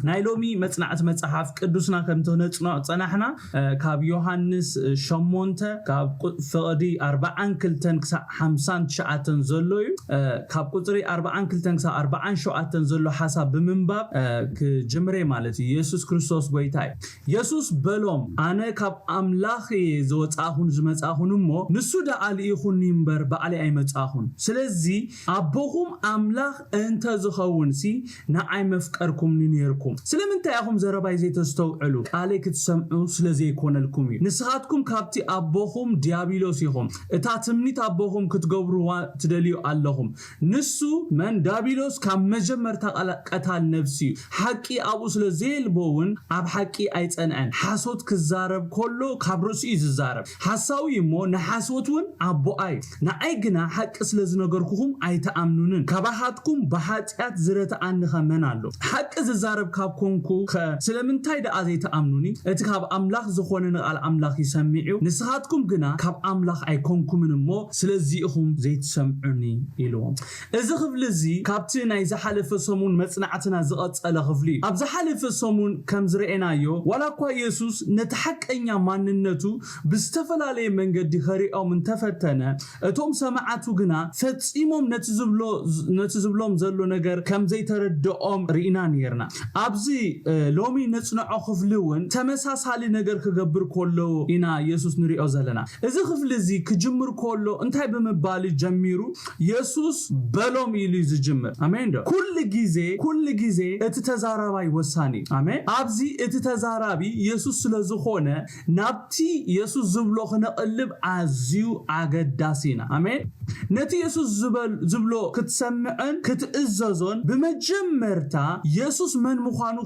نايلومي مصنعت مصحف قدسنا كم تنصنع صنحنا كاب يوحنس شمونته كاب فقدي 40 كلتن 50 شعاتن زلو كاب قطري 40 كلتن 40 شعاتن زلو حسب بمنباب كجمري مالتي يسوع كريستوس بيتاي يسوع بلوم انا كاب املاخي زوصاخون زمصاخونمو نسو دالي يخون ينبر بعلي اي مصاخون سلازي ابوهم املاخ انت زخون سي ناي مفقركم نيركم سلمنتا ياهم زرباي زي تستوعلو عليك تسمعوا سلازي يكون لكم نسخاتكم كابتي ابوهم ديابيلوس يهم اتا تمنيت ابوهم كتغبروا تدليو اللهم نسو من دابيلوس كم مجمر تقال نفسي حقي ابو سلازي البون اب حقي ايصنعن حاسوت كزارب كله كابروسي ززارب حساوي مو نحاسوتون ابو اي ناي غنا حق سلاز نغركم ايتامنونن كباحاتكم بحاطيات زرت انخمنالو حق ززارب كابكونكو سلمنتاي دا ازي تامنوني ات كاب املاح زخونن قال املاح يسمعوا نسخاتكم غنا كاب املاح ايكونكم مو سلازيهم زي تسمعوني يلوم اذا خفلزي كابتي ناي زحلف سمون مصنعتنا زقصل خفلي اب زحلف سمون كم زرينايو ولا كو يسوس نتحقنيا ماننتو بستفلالي منجد خريقو من تفتنا اتوم سمعاتو غنا فصيموم نتزبلوم زلو نجر كم زي تردقوم رينا نيرنا ابزي لومي نصنعو خفلون تمساسالي نجر كغبر كولو انا يسوس نريو زلنا اذا خفلزي كجمر كولو انتي بمبالي جميرو يسوس بلوم يلي زجمر امين دو كل غيزي اتتزارباي وساني امين ابزي اتتزارابي يسوس سلازخونه نابتي يسوس زبلو خنقلب عزيو عقداسينا امين نتي يسوس زبلو كتسمعن كتئززون بمجمرتا يسوس من مخانو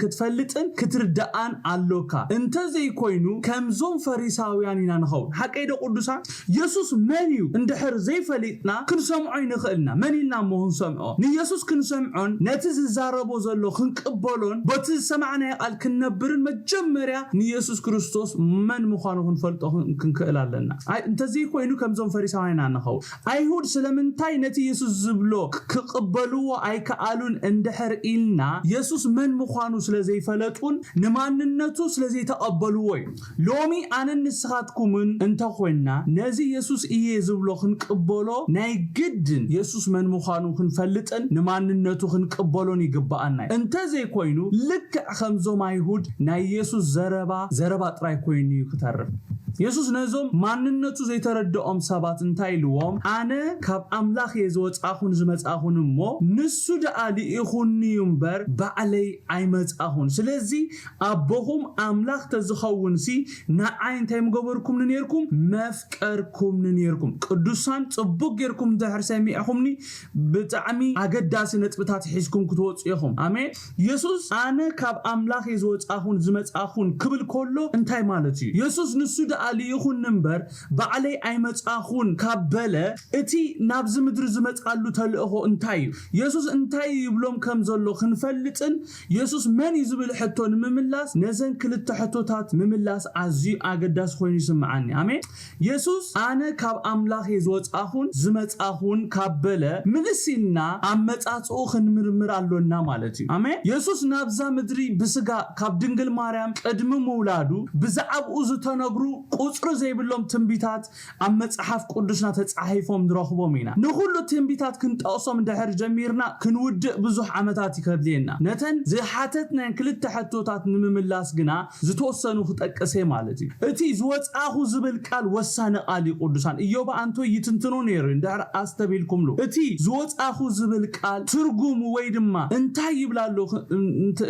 كتفلطن كتردان علوكا انت زي كوينو كمزوم فريساويانينا نخو حقيده قدوسا يسوس منيو اندحر زي فليطنا كنسمعو ينخلنا منينا مون سمعو ني يسوس كنسمعون نتي ززاربو زلو خنقبلون بت سمعنا قال كنبرن مجمريا ني يسوس كريستوس من مخانو كنفلطو كنكلالنا انت زي كوينو كمزوم فريساويانينا نخو ايهود سلمنتاي نتي يسوس زبلو كقبلوا اي كالون اندحر إلنا يسوس من مخانو سلازي فلطون نماننتو سلازي تقبلوا وي لومي انا نسخاتكمن انت خوينا نزي يسوس ايه زبلو خنقبلو ناي جدن يسوس من مخانو خنفلطن نماننتو خنقبلون يغبانا انت زي كوينو لك خمزو مايهود ناي يسوس زربا طراي كوينو كترف يسوس نزوم ماننتو زي تردقوم سبات انتاي لوم انا كاب املاخ يزوصاخون زمصاخون مو نسو دالي يخوني ينبر بعلي ايمصاخون سلازي ابوهم املاخ تزخون سي نا عينتاي مغبركم نيركم مفقركم نيركم قدوسان صبوق غيركم دحر سميعكمني بطعمي اگداسي نطبታት حيسكم كتوصيهم امين يسوس انا كاب املاخ يزوصاخون زمصاخون كبل كولو انتاي مالتي يسوس نسو علي يخون نمبر بعلي اي مصاخون كابله اتي نابز مدر زمصالو تلخو انتاي يسوس انتاي يبلوم كم زلو خنفلطن يسوس من يزبل حتون مملاس نزن كلت حتوتات مملاس عزي اگداس خوين يسمعني امين يسوس انا كاب املاح يزوصاخون زمصاخون كابله منسينا امصاصو خنمرمر اللونا مالتي امين يسوس نابزا مدري بسغا كاب دنگل ماريام قدم مولادو بزعبو زتنغرو قصر زي بلوم تنبيتات ام مصحف قدسنا تصحيفهم درخبو مينا نخلو تنبيتات كنطقسم دحر جميرنا كنود بزح عمتات يكدلينا نتن زي حاتتنا كلت حتوتات نمملاس غنا زتوسنو خطقسي مالتي اتي زوصاخو زبل قال وسانه قالي قدسان ايوبا انتو يتنتنو نير اندار استبيلكم لو اتي زوصاخو زبل قال ترغوم ويدما انتا يبلالو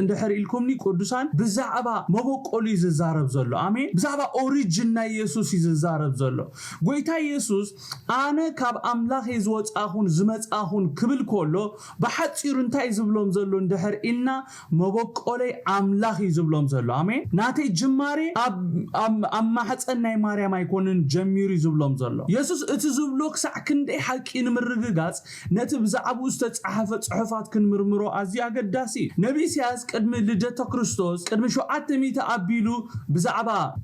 اندحر يلكمني قدسان بزعبا مبقولي ززارب زلو امين بزعبا اوريجنا يسوس يزارب زلو غويتا يسوس انا كاب املاح يزوصاخون زمصاخون كبل كولو بحصير انتاي زبلوم زلو اندحر إلنا مبقولي املاح يزبلوم زلو امين ناتي جماري اما حصناي ماريام ايكونن جميري زبلوم زلو يسوس اتزبلوك ساكندي حقي نمرغغاص نتي بزعبو استصحف صحفات كنمرمرو ازي اگداسي نبي سياس قدم لدته كريستوس قدم 700 ابيلو بزعبا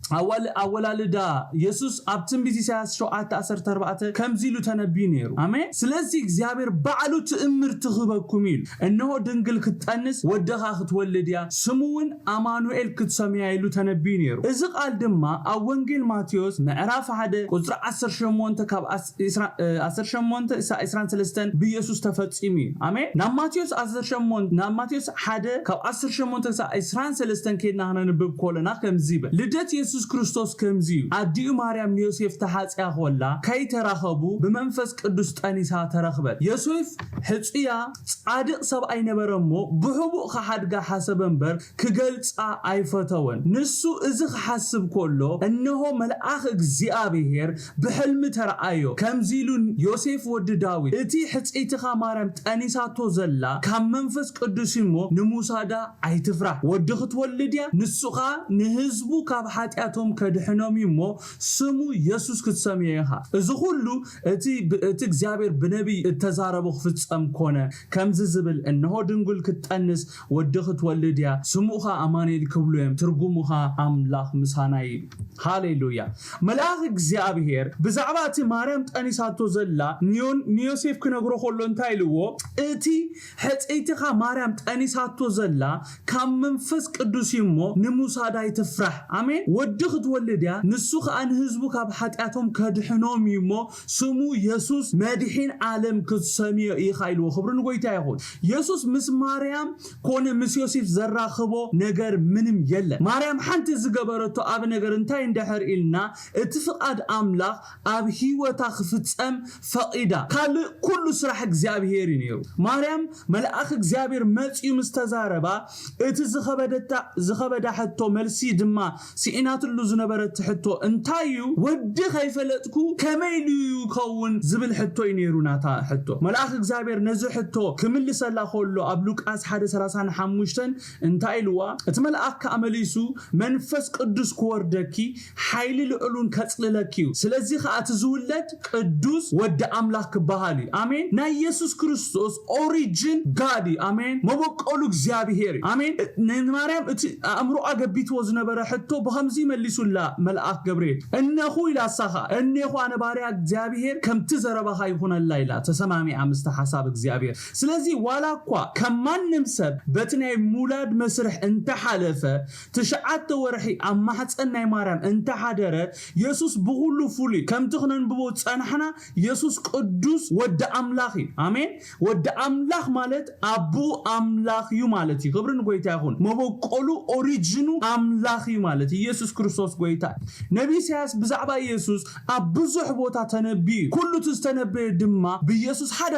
اول ማልዳ ኢየሱስ ኣብ ትንቢት ኢሳይያስ 7:14 ከምዚሉ ተነብዩ ነይሩ አሜን ስለዚህ እግዚአብሔር ባዕሉ ትእምር ትኽበኩም ኢሉ እነሆ ድንግል ክትጠንስ ወደኻ ክትወልድያ ስሙውን አማኑኤል ክትሰምያ ኢሉ ተነብዩ ነይሩ እዚ ቃል ድማ ኣብ ወንጌል ማቴዎስ ምዕራፍ 1 ቁጥር 18 ካብ 18 23 ብኢየሱስ ተፈጽሙ አሜን ናብ ማቴዎስ 18 ናብ ማቴዎስ 1 ካብ 18 23 ከይና ነንብብ ኮለና ከምዚበ ልደት ኢየሱስ ክርስቶስ ከምዚዩ አዲኡ ማርያም ዮሴፍ ተሓጽያ ኾላ ከይተራኸቡ በመንፈስ ቅዱስ ጠኒሳ ተረኽበት ዮሴፍ ሕጽያ ጻድቅ ሰብ አይነበረሞ ብህቡእ ከሓድጋ ሓሰበንበር ክገልጻ አይፈተወን ንሱ እዚ ክሓስብ ኮሎ እነሆ መልአኽ እግዚአብሔር ብሕልም ተረአዮ ከምዚሉ ዮሴፍ ወዲ ዳዊት እቲ ሕጽይትኻ ማርያም ጠኒሳቶ ዘላ ካብ መንፈስ ቅዱስ ሞ ንሙሳዳ አይትፍራህ ወዲ ክትወልድያ ንሱኻ ንህዝቡ ካብ ሓጢያቶም ከድሕኖም ሞ ስሙ ኢየሱስ ክትሰምየኻ እዚ ሁሉ እቲ እግዚአብሔር ብነቢይ ተዛረበ ክፍጸም ኮነ ከምዚ ዝብል እነሆ ድንግል ክትጠንስ ወዲ ክትወልድያ ስሙኻ አማኑኤል ክብሉም ትርጉሙኻ አምላኽ ምሳናይ ሃሌሉያ መልአክ እግዚአብሔር ብዛዕባ እቲ ማርያም ጠኒሳቶ ዘላ ዮሴፍ ክነግሮ ኾሎ እንታይ ልዎ እቲ ሕጽይትኻ ማርያም ጠኒሳቶ ዘላ ካብ መንፈስ ቅዱስ ሞ ንሙሳዳ አይትፍራህ አሜን ወዲ ክትወልድያ ንሱ ኸአን ህዝቡ ካብ ሓጢያቶም ከድሕኖም ሞ ስሙ ኢየሱስ መድሒን ዓለም ክትሰምዮ ይኻይልዎ ክብርን ጎይታ ይኹን ኢየሱስ ምስ ማርያም ኮነ ምስ ዮሴፍ ዘራኽቦ ነገር ምንም የለ ማርያም ሓንቲ ዝገበረቶ ኣብ ነገር እንታይ እንደሕር ኢልና እቲ ፍቃድ አምላኽ ኣብ ህይወታ ክፍጸም ፈቂዳ ካል ኩሉ ስራሕ እግዚአብሔር ነይሩ ማርያም መልአክ እግዚአብሔር መጽዩ ምስተዛረባ እቲ ዝኸበዳ ሕቶ መልሲ ድማ ሲኢናትሉ ዝነበረት ሕቶ እንታዩ ወዲ ከይፈለጥኩ ከመይሉ ይከውን ዝብል ሕቶ ይነሩናታ ሕቶ መልአክ እግዚአብሔር ነዚ ሕቶ ክምልሰላ ኾሎ ኣብ ሉቃስ 1:35 እንታይ ልዋ እቲ መልአክ ከመሊሱ መንፈስ ቅዱስ ክወርደኪ ኃይል ልዑሉን ከጽልለኪ ስለዚህ ከአት ዝውለድ ቅዱስ ወዲ አምላክ ክባሃሊ አሜን ና ኢየሱስ ክርስቶስ ኦሪጂን ጋዲ አሜን መበቆሉ እግዚአብሔር አሜን ማርያም እቲ አእምሮ አገቢትዎ ዝነበረ ሕቶ በኸምዚ መልሱላ መልአክ ገብርኤል እነኹ ኢላሳኻ እነኹ አነ ባሪያ እግዚአብሔር ከምቲ ዘረባኻ ይኹነላ ኢላ ተሰማሚ አምስተ ሐሳብ እግዚአብሔር ስለዚህ ዋላኳ ከማንም ሰብ በትናይ ሙላድ መስርሕ እንተሓለፈ ትሽዓተ ወርሒ ኣብ ማሕፀናይ ማርያም እንተሓደረ ኢየሱስ ብሁሉ ፉሊ ከምቲ ክነንብቦ ጸናሕና ኢየሱስ ቅዱስ ወዲ አምላኽ አሜን ወዲ አምላኽ ማለት አቡ አምላኽ ዩ ማለት ክብርን ጎይታ ይኹን መበቆሉ ኦሪጂኑ አምላኽ ዩ ማለት ኢየሱስ ክርስቶስ ጎይታ ነቢ ኢሳይያስ ብዛዕባ ኢየሱስ ኣብ ብዙሕ ቦታ ተነብዩ ኩሉ ተስተነበየ ድማ ብኢየሱስ ሓደ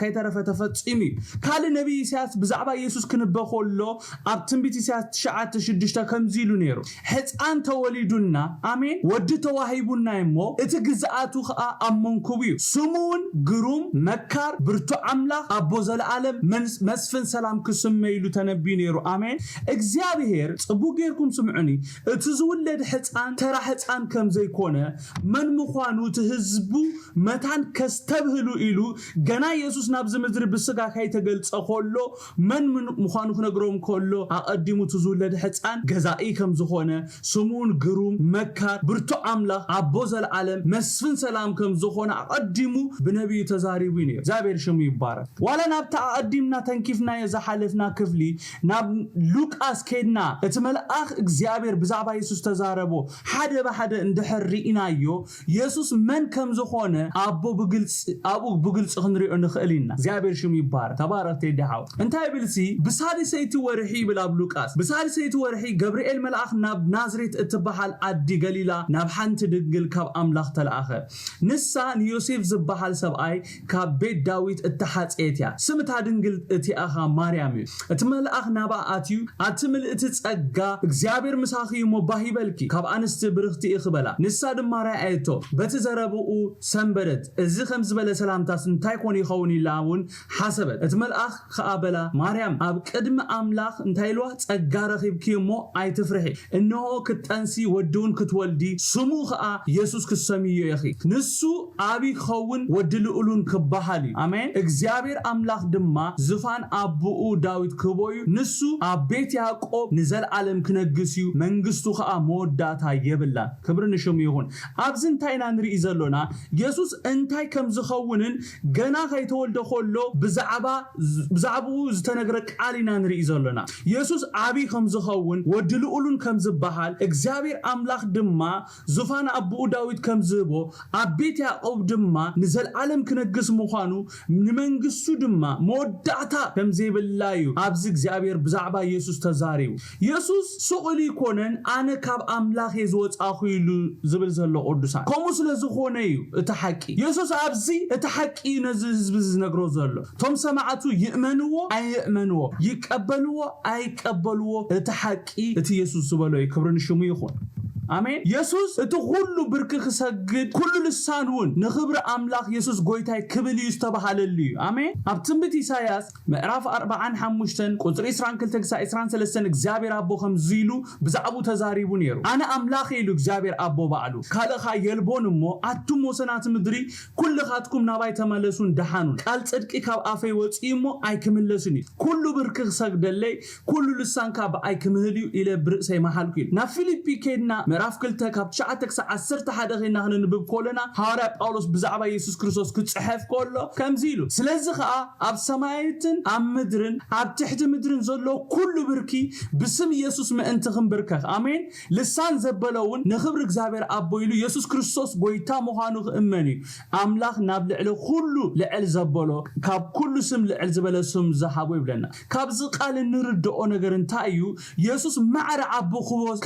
ከይተረፈ ተፈጽሚ ካል ነቢ ኢሳይያስ ብዛዕባ ኢየሱስ ክንበኾሎ ኣብ ትንቢት ኢሳይያስ 9:6 ከምዚሉ ነይሩ ሕፃን ተወሊዱና አሜን ወዲ ተዋሂቡና ሞ እቲ ግዛአቱ ኸአ አመንኩብ እዩ ስሙን ግሩም መካር ብርቱ አምላኽ አቦ ዘለዓለም መስፍን ሰላም ክስመይሉ ተነብዩ ነይሩ አሜን እግዚአብሔር ጽቡቅ ጌርኩም ስምዑኒ እቲ ዝውለድ ሕፃን ተራ ሕፃን ከም ዘይኮነ መን ምዃኑ ህዝቡ መታን ከስተብህሉ ኢሉ ገና ኢየሱስ ናብ ዝምድሪ ብስጋ ከይተገልጸ ኾሎ መን ምዃኑ ክነግሮም ኮሎ አቀዲሙ ዝውለድ ሕፃን ገዛኢ ከም ዝኾነ ስሙን ግሩም መካር ብርቱ አምላኽ አቦ ዘለዓለም መስፍን ሰላም ከም ዝኾነ አቀዲሙ ብነቢዩ ተዛሪቡ ነይሩ እግዚአብሔር ሽሙ ይባረክ ዋላ ናብታ አቀዲምና ተንኪፍና የዛሐለፍና ክፍሊ ናብ ሉቃስ ከድና እቲ መልአክ እግዚአብሔር ብዛዕባ ኢየሱስ ተዛረቦ ሓደ በሓደ እንደሕሪኢናዮ ኢየሱስ መን ከም ዝኾነ አቦ ብግልጽ ክንሪኦ ንኽእልና እግዚአብሔር ሽሙ ይባረክ ተባረክ ተደሃው እንታይ ብልሲ ብሳዲሰይቲ ወርሒ ብላብ ሉቃስ ብሳዲሰይቲ ወርሒ ገብርኤል መልአክ ናብ ናዝሬት እትበሃል አዲ ገሊላ ናብ ሓንቲ ድንግል ካብ አምላኽ ተለኣኸ ንሳ ዮሴፍ ዝበሃል ሰብኣይ ካብ ቤት ዳዊት እተሓጽየትያ ስምታ ድንግል እቲኣኻ ማርያም እዩ እቲ መልአክ ናባ ኣትዩ ኣትምልእቲ ጸጋ እግዚአብሔር ምሳኺ ሞባሂበልኪ ካብ አንስቲ ብርኽቲ ይኽበላ ንሳ ድማ ራእየቶ በቲ ዘረብኡ ሰንበደት እዚ ከም ዝበለ ሰላምታስ እንታይ ኮን ይኸውን ኢላውን ሓሰበት እቲ መልአክ ከኣበላ ማርያም ኣብ ቅድሚ አምላኽ እንታይ ልዋ ጸጋ ረኺብኪ ሞ ኣይትፍርሒ እነሆ ክትጠንሲ ወድውን ክትወልዲ ስሙ ኸአ ኢየሱስ ክሰምዮ ይኺ ንሱ አቢ ኸውን ወዲ ልዑሉን ክባሃል አሜን እግዚአብሔር አምላኽ ድማ ዝፋን አቡኡ ዳዊት ክቦዩ ንሱ ኣብ ቤት ያዕቆብ ንዘለዓለም ክነግስዩ መንግስቱ ኸአ መወዳታ የብላ ክብርን ሽሙ ይሁን ኣብዚ እንታይና ንርኢ ዘሎና ኢየሱስ እንታይ ከም ዝኸውንን ገና ከይተወልደ ኾሎ ብዛዕባኡ ዝተነገረ ቃሊና ንርኢ ዘሎና ኢየሱስ ዓቢ ከም ዝኸውን ወዲ ልዑሉን ከም ዝበሃል እግዚአብሔር አምላኽ ድማ ዙፋን አብኡ ዳዊት ከም ዝቦ አቤት ያዕቆብ ድማ ንዘልዓለም ክነግስ ምዃኑ ንመንግስቱ ድማ መወዳእታ ከም ዘይብላዩ ኣብዚ እግዚአብሔር ብዛዕባ ኢየሱስ ተዛሪቡ ኢየሱስ ሱቕሊ ኮነን ኣነ ካብ አምላኽ ዝወጻኹ ኢሉ ዝብል ዘሎ ቅዱሳን ከምኡ ስለ ዝኾነ እዩ እቲ ሓቂ ኢየሱስ ኣብዚ እቲ ሓቂ ነዚ ህዝቢ ዝነግሮ ዘሎ ቶም ሰማዓቱ ይእመንዎ ኣይእመንዎ ይቀበልዎ ኣይቀበልዎ እቲ ሓቂ እቲ ኢየሱስ ዝበሎ ክብርን ሽሙ ይኹን አሜን ኢየሱስ እቲ ሁሉ ብርክ ክሰግድ ኩሉ ልሳኑን ንኽብር አምላኽ ኢየሱስ ጎይታይ ክብል ይስተባሃለሉ አሜን ኣብ ትንቢት ኢሳይያስ ምእራፍ 45 ቁጥሪ 22-23 እግዚአብሔር አቦ ከም ዝኢሉ ብዛዕቡ ተዛሪቡ ነይሩ አነ አምላኽ ኢሉ እግዚአብሔር አቦ ባዕሉ ካልኻ የልቦንሞ አቱም ወሰናት ምድሪ ኩልኻትኩም ናባይ ተመለሱን ደሓኑን ቃል ጽድቂ ካብ አፈይ ወፂሞ ኣይክምለሱኒ ኩሉ ብርክ ክሰግደለይ ኩሉ ልሳን ካብ ኣይክምህልዩ ኢለ ብርእሰይ መሓልኩ ኢሉ ናብ ፊልጵ ኬድና ምእራፍ 2 ካብ 9-11 ኸይና ክንንብብ ኮለና ሐዋርያ ጳውሎስ ብዛዕባ ኢየሱስ ክርስቶስ ክጽሕፍ ኮሎ ከምዚ ኢሉ ስለዚ ኸኣ ኣብ ሰማያትን ኣብ ምድርን ኣብ ትሕቲ ምድርን ዘሎ ኩሉ ብርኪ ብስም ኢየሱስ ምእንቲ ክንብርከኽ አሜን ልሳን ዘበለውን ንኽብር እግዚአብሔር አቦ ኢሉ ኢየሱስ ክርስቶስ ጎይታ ምዃኑ ክእመን እዩ አምላኽ ናብ ልዕሊ ኩሉ ልዕል ዘበሎ ካብ ኩሉ ስም ልዕል ዝበለ ስም ዝሃቦ ይብለና ካብዚ ቃል ንርድኦ ነገር እንታይ እዩ ኢየሱስ ማዕረ አቦ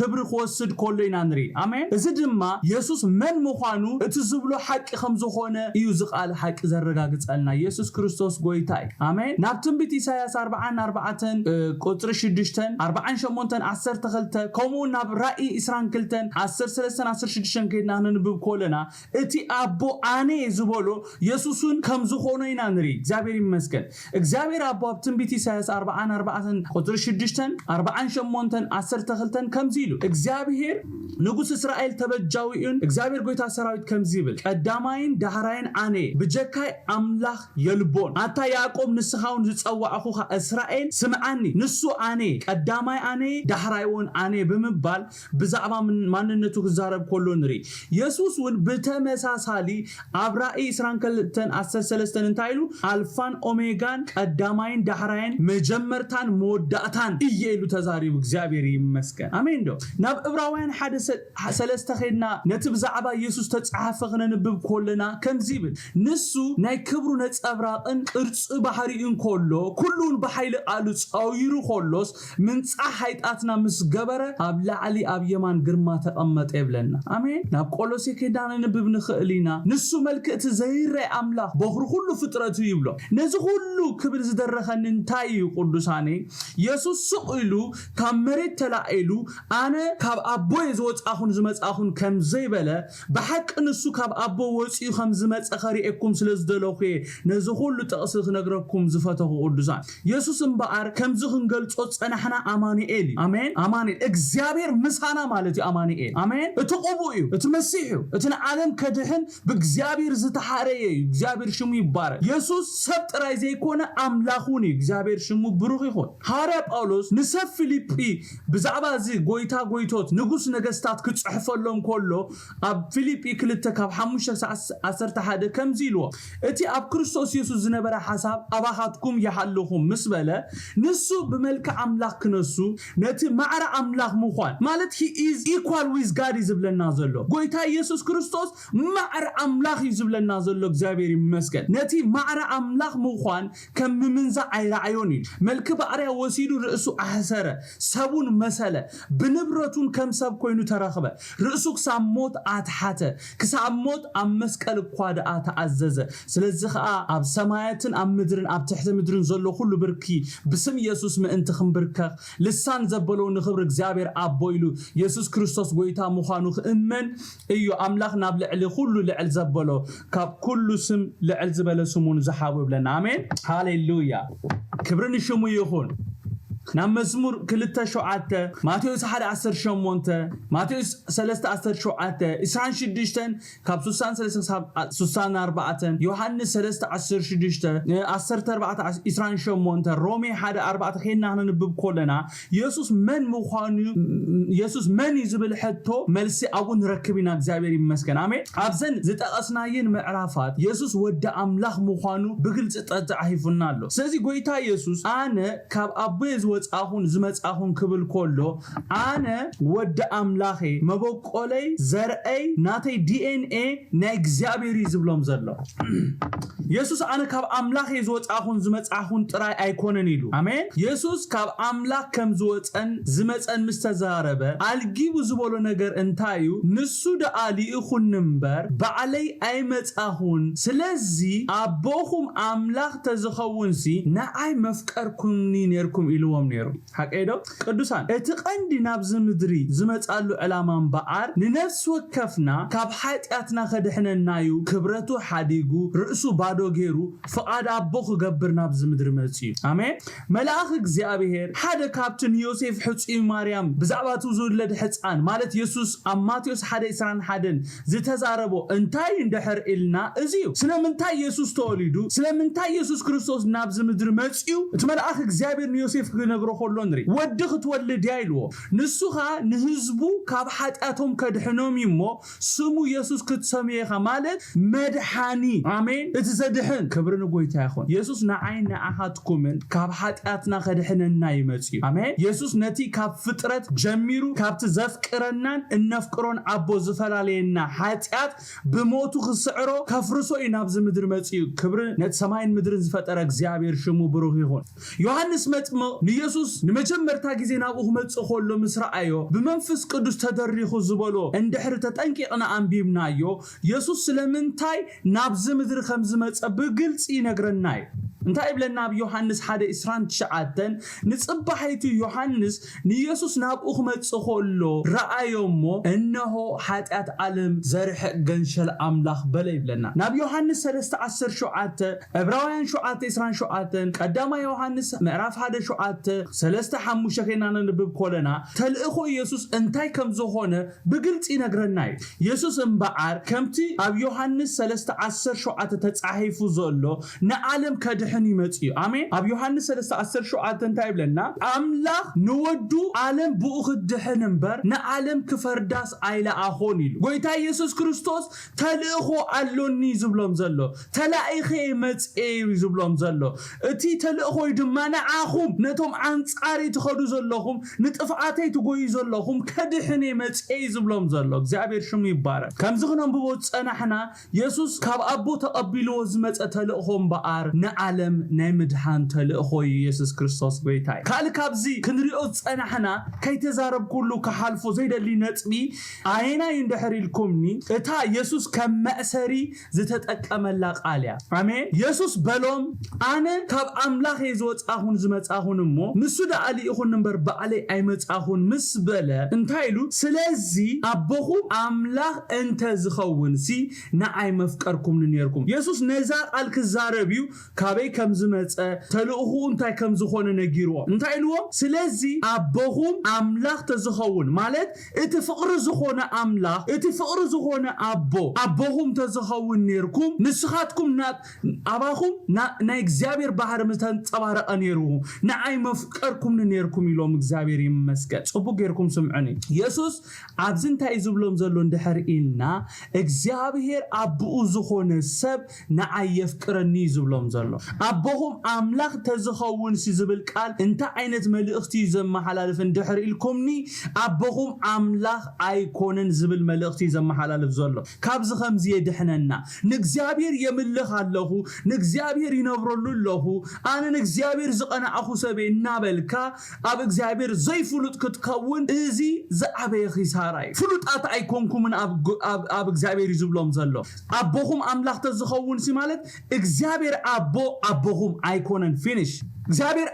ክብሪ ክወስድ ኮሎ ናንሪ አሜን እዚ ድማ ኢየሱስ መን ምዃኑ እቲ ዝብሎ ሓቂ ከም ዝኾነ እዩ ዝቃል ሓቂ ዘረጋግጸልና ኢየሱስ ክርስቶስ ጎይታይ አሜን ናብ ትንቢት ኢሳይያስ 44 ቁጥሪ 6 48-12 ከምኡ ናብ ራእይ 22-13-16 ከይና ንብብ ኮለና እቲ አቦ አኔ ዝብሎ ኢየሱስን ከም ዝኾነ ኢና ንሪ እግዚአብሔር ይመስገን እግዚአብሔር አቦ ኣብ ትንቢት ኢሳይያስ 44 ቁጥሪ 6 48-12 ከምዚ ኢሉ እግዚአብሔር ንጉስ እስራኤል ተበጃዊኡን እግዚአብሔር ጎይታ ሰራዊት ከምዚ ይብል ቀዳማይን ዳህራይን አኔ ብጀካይ አምላኽ የልቦን አታ ያዕቆብ ንስኻውን ዝጸዋዕኹ እስራኤል ስምዓኒ ንሱ አኔ ቀዳማይ አኔ ዳህራይውን አኔ ብምባል ብዛዕባ ማንነቱ ክዛረብ ኮሎ ንሪ ኢየሱስ ውን በተመሳሳሊ ኣብ ራእይ 22-13 እንታይሉ አልፋን ኦሜጋን ቀዳማይን ዳህራይን መጀመርታን መወዳእታን እየሉ ተዛሪቡ እግዚአብሔር ይመስገን አሜን ዶ ናብ ዕብራውያን 1:3 ኸይና ነቲ ብዛዕባ ኢየሱስ ተጻሕፈ ክነንብብ ኮለና ከምዚ ይብል ንሱ ናይ ክብሩ ነጸብራቕን ቅርጽ ባህሪኡን ኮሎ ኩሉን በኃይል ቃሉ ጻዊሩ ኮሎስ ምንጻሕ ሃይጣትና ምስ ገበረ ኣብ ላዕሊ ኣብ የማን ግርማ ተቐመጠ ይብለና አሜን ናብ ቆሎሴ ከይዳና ንብብ ንኽእሊና ንሱ መልክዕቲ ዘይረይ አምላኽ በኽሩ ሁሉ ፍጥረቱ ይብሎ ነዚ ሁሉ ክብር ዝደረኸን እንታይ እዩ ቅዱሳኔ ኢየሱስ ስቕኢሉ ካብ መሬት ተላኢሉ አነ ካብ አቦይ ዝወጻኹን ዝመጻኹን ከም ዘይበለ በሐቅ ንሱ ካብ አቦ ወፂኡ ከም ዝመጸ ኸሪኤኩም ስለዝደለኹ ነዚ ሁሉ ጥቕሲ ክነግረኩም ዝፈተኹ ቅዱሳን ኢየሱስ እምበኣር ከምዚ ክንገልጾ ጸናሕና አማኑኤል አሜን አማኑኤል እግዚአብሔር ምሳና ማለት እዩ አማኑኤል አሜን እቲ ቅቡእ እዩ እቲ መሲሕ እዩ እቲ ዓለም ከድሕን ብእግዚአብሔር ዝተሓረየ እዩ እግዚአብሔር ሽሙ ይባረክ ኢየሱስ ሰብ ጥራይ ዘይኮነ አምላኹን እዩ እግዚአብሔር ሽሙ ብሩኽ ይኹን ሐዋርያ ጳውሎስ ንሰብ ፊልጵ ብዛዕባ እዚ ጎይታ ጎይቶት ንጉስ ነገስታት ክጽሕፈሎም ኮሎ ኣብ ፊልጵ 2:5-11 ከምዚ ኢልዎ እቲ ኣብ ክርስቶስ ኢየሱስ ዝነበረ ሓሳብ ኣባኻትኩም ይሓልኹም ምስ በለ ንሱ ብመልክዕ አምላኽ ክነሱ ነቲ ማዕረ አምላኽ ምዃን ማለት he is equal with God ይዝብለና ዘሎ ጎይታ ኢየሱስ ክርስቶስ ማዕረ አምላኽ ይዝብለና ዘሎ እግዚአብሔር ይመስገን ነቲ ማዕረ አምላኽ ምዃን ከም ምንዛ አይራአዮን መልክ ባዕርያ ወሲዱ ርእሱ አሕሰረ ሰቡን መሰለ ብንብረቱን ከም ሰብ ኮይኑ ተረኸበ ርእሱ ክሳብ ሞት ኣትሓተ ክሳብ ሞት ኣብ መስቀል ኳዳ ተዓዘዘ ስለዚህ ኸኣ ኣብ ሰማያትን ኣብ ምድርን ኣብ ትሕቲ ምድርን ዘሎ ሁሉ ብርኪ ብስም ኢየሱስ ምእንቲ ክንብርከኽ ልሳን ዘበሎ ንኽብር እግዚአብሔር አቦ ኢሉ ኢየሱስ ክርስቶስ ጎይታ ምዃኑ ክእመን እዩ አምላኽ ናብ ልዕሊ ሁሉ ልዕል ዘበሎ ካብ ኩሉ ስም ልዕል ዝበለ ስሙን ዝሓቦ ይብለና አሜን ሃሌሉያ ክብርን ሽሙ ይኹን ናብ መዝሙር 2:7 ማቴዎስ 1:18 ማቴዎስ 3:17 26 ካብ 63-64 ዮሐንስ 3:16 14:28 ሮሜ 1:4 ኸይና ንብብ ኮለና ኢየሱስ መን ምዃኑ ኢየሱስ መን ይዝብል ሕቶ መልሲ አቡን ረክብና እግዚአብሔር ይመስገን አሜን አብዘን ዝጠቀስናየን ምዕራፋት ኢየሱስ ወደ አምላክ ምዃኑ በግልጽ ተጻሒፉናል ስለዚህ ጎይታ ኢየሱስ አነ ካብ አበይ ዝወጻኹን ዝመጻኹን ክብል ኮሎ አነ ወደ አምላኬ መበቆለይ ዘርአይ ናተይ ዲኤንኤ ናይ እግዚአብሔር ይዝብሎም ዘሎ ኢየሱስ አነ ካብ አምላኬ ዝወጻኹን ዝመጻኹን ጥራይ አይኮነን ኢሉ አሜን ኢየሱስ ካብ አምላክ ከም ዝወጸን ዝመጸን ምስተዛረበ አልጊቡ ዝበሎ ነገር እንታዩ ንሱ ደአሊ ይኹን ንምበር ባዕለይ አይመጻኹን ስለዚህ አቦኹም አምላክ ተዝኸውን ሲ ናአይ መፍቀርኩምኒ ነርኩም ኢሉዎም ነሩ ሐቀይዶ ቅዱሳን እቲ ቀንዲ ናብ ዝምድሪ ዝመጻሉ ዕላማን በአር ንነፍስ ወከፍና ካብ ኃጢአትና ከድሕነናዩ ክብረቱ ሓዲጉ ርእሱ ባዶ ገይሩ ፍቃድ አቦ ክገብር ናብ ዝምድሪ መጽዩ አሜን መልአክ እግዚአብሔር ሓደ ካብትን ዮሴፍ ሕጹይ ማርያም ብዛዕባቱ ዝውለድ ሕፃን ማለት ኢየሱስ ኣብ ማቴዎስ 1:21 ዝተዛረቦ እንታይ እንደሕር ኢልና እዚዩ ስለምንታይ ኢየሱስ ተወሊዱ ስለምንታይ ኢየሱስ ክርስቶስ ናብ ዝምድሪ መጽዩ እቲ መልአክ እግዚአብሔር ንዮሴፍ ክነግሮ ኾሎ ንሪ ወዲ ክትወልድ ያይልዎ ንሱኻ ንህዝቡ ካብ ኃጢአቶም ከድሕኖም ይሞ ስሙ ኢየሱስ ክትሰምየኻ ማለት መድሓኒ አሜን እቲ ዘድሕን ክብርን ጎይታ ይኹን ኢየሱስ ንዓይን ንኣኻትኩምን ካብ ኃጢአትና ከድሕነና ይመጽዩ አሜን ኢየሱስ ነቲ ካብ ፍጥረት ጀሚሩ ካብቲ ዘፍቅረናን እነፍቅሮን አቦ ዝፈላለየና ኃጢአት ብሞቱ ክስዕሮ ከፍርሶ ናብ ዝምድሪ መጽዩ ክብር ነቲ ሰማይን ምድርን ዝፈጠረ እግዚአብሔር ሽሙ ብሩኽ ይኹን ዮሐንስ መጥምቅ ንኢየሱስ ንመጀመርታ ጊዜ ናብኡ መጽእ ኾሎ ምስራአዮ ብመንፈስ ቅዱስ ተደሪኹ ዝበሎ እንድሕር ተጠንቂቕና አንቢብናዮ ኢየሱስ ስለምንታይ ናብ ዝምድሪ ከም ዝመጸ ብግልጽ ይነግረናይ እንታይ ይብለና በዮሐንስ 1:29 ንጽባሕይቱ ዮሐንስ ንኢየሱስ ናብኡ መጽእ ኾሎ ረአዮሞ እነሆ ኃጢአት ዓለም ዘርሕቅ ገንሸል አምላክ በለ ይብለና ናብ ዮሐንስ 3:17 ዕብራውያን 7:27 ቀዳማ ዮሐንስ ምእራፍ 1:7 3:5 ኸይና ንብብ ኮለና ተልእኾ ኢየሱስ እንታይ ከም ዝኾነ ብግልጽ ይነግረናይ ኢየሱስ እምበዓር ከምቲ ኣብ ዮሐንስ 3:17 ተጻሒፉ ዘሎ ንዓለም ከድሕን ይመጽዩ አሜን ኣብ ዮሐንስ 3:17 እንታይ ይብለና አምላክ ንወዱ ዓለም ብኡ ክድሕን እምበር ንዓለም ክፈርዳስ ኣይለኣኾን ኢሉ ጎይታ ኢየሱስ ክርስቶስ ተልእኾ ኣሎኒ ዝብሎም ዘሎ ተላኢኸ መጽእ ዝብሎም ዘሎ እቲ ተልእኾይ ድማ ንዓኹም ነቶም አንጻሪ ትኸዱ ዘለኹም ንጥፍዓተይ ትጎዩ ዘለኹም ከድሕን መጽእ ዝብሎም ዘሎ እግዚአብሔር ሽሙ ይባረክ ከምዚ ክነንብቦ ጸናሕና ኢየሱስ ካብ አቦ ተቀቢልዎ ዝመጸ ተልእኾም በአር ንዓለም ናይ ምድሓን ተልእኾ ኢየሱስ ክርስቶስ ጎይታ ካል ካብዚ ክንሪኦ ጸናሕና ከይተዛረብ ኩሉ ከሓልፎ ዘይደሊ ነጥቢ አይና ይንድሕሪልኩምኒ እታ ኢየሱስ ከም መእሰሪ ዝተጠቀመላ ቃልያ አሜን ኢየሱስ በሎም አነ ካብ አምላክ ዝወጻኹን ዝመጻኹን እሞ ንሱ ደአሊ ይኹን ነበር በዓለይ አይመጻኹን ምስ በለ እንታይሉ ስለዚህ አቦኹ አምላክ እንተ ዝኸውን ሲ ንዓይ መፍቀርኩም ነርኩም ኢየሱስ ነዛ ቃል ክዛረብዩ ካበይ ከም ዝመጸ ተልእኹ እንታይ ከም ዝኾነ ነጊርዎ እንታይልዎ ስለዚህ አቦኹ አምላክ ተዝኸውን ማለት እቲ ፍቅር ዝኾነ አምላክ እቲ ፍቅር ዝኾነ አቦኹም ተዝኸውን ነርኩም ንስኻትኩም አባኹም ናይ እግዚአብሔር ባህር ምተንጸባረቀ ነሩ ንዓይ መፍቀርኩም ነርኩም ኢሎም እግዚአብሔር ይመስገን ጽቡቅ ገርኩም ስምዑኒ ኢየሱስ አብዝንታይ ዝብሎም ዘሎ እንድሕርኢልና እግዚአብሔር አብኡ ዝኾነ ሰብ ንዓይ የፍቅረኒ ዝብሎም ዘሎ አቦኹም አምላክ ተዝኸውን ሲዝብል ቃል እንታይ ዓይነት መልእኽቲ ዘመሓላልፍ እንድሕርኢልኩምኒ አቦኹም አምላክ አይኮነን ዝብል መልእኽቲ ዘመሓላልፍ ዘሎ ካብዚ ከምዚ የድሕነና ንእግዚአብሔር የምልኽ ኣለኹ ንእግዚአብሔር ይነብረሉ ኣለኹ አነ ንእግዚአብሔር ዝቀናዕኹ ሰበ እናበልካ ኣብ እግዚአብሔር ዘይፍሉጥ ክትከውን እዚ ዘዓበየ ኺሳራይ ፍሉጣት አይኮንኩምን ኣብ እግዚአብሔር ይዝብሎም ዘሎ አቦኹም አምላክ ተዝኸውን ሲ ማለት እግዚአብሔር አቦኹም አይኮነን ፊኒሽ እግዚአብሔር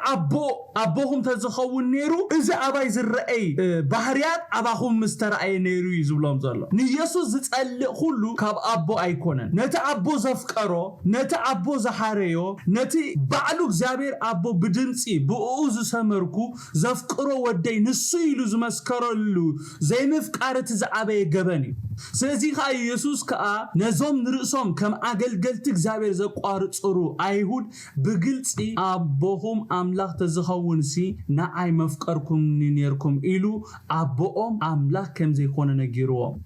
አቦኹም ተዝኸውን ነይሩ እዚ ኣባይ ዝረአይ ባህርያት ኣባኹም ምስተረአይ ነይሩ ይዝብሎም ዘሎ ንኢየሱስ ዝጸልእ ሁሉ ካብ ኣቦ ኣይኮነን ነቲ ኣቦ ዘፍቀሮ ነቲ ኣቦ ዝሓረዮ ነቲ ባዕሉ እግዚአብሔር ኣቦ ብድምጺ ብኡ ዝሰመርኩ ዘፍቅሮ ወደይ ንሱ ኢሉ ዝመስከረሉ ዘይምፍቃረት ዝዓበየ ገበን እዩ ስለዚህ ካ ኢየሱስ ከኣ ነዞም ንርእሶም ከም ኣገልገልቲ እግዚአብሔር ዘቋርጽሩ ኣይሁድ ብግልጺ ኣቦኹም ኣምላኽ ተዝኸውንሲ ንኣይ መፍቀርኩም ነርኩም ኢሉ ኣቦኦም ኣምላኽ ከም ዘይኮነ ነጊርዎም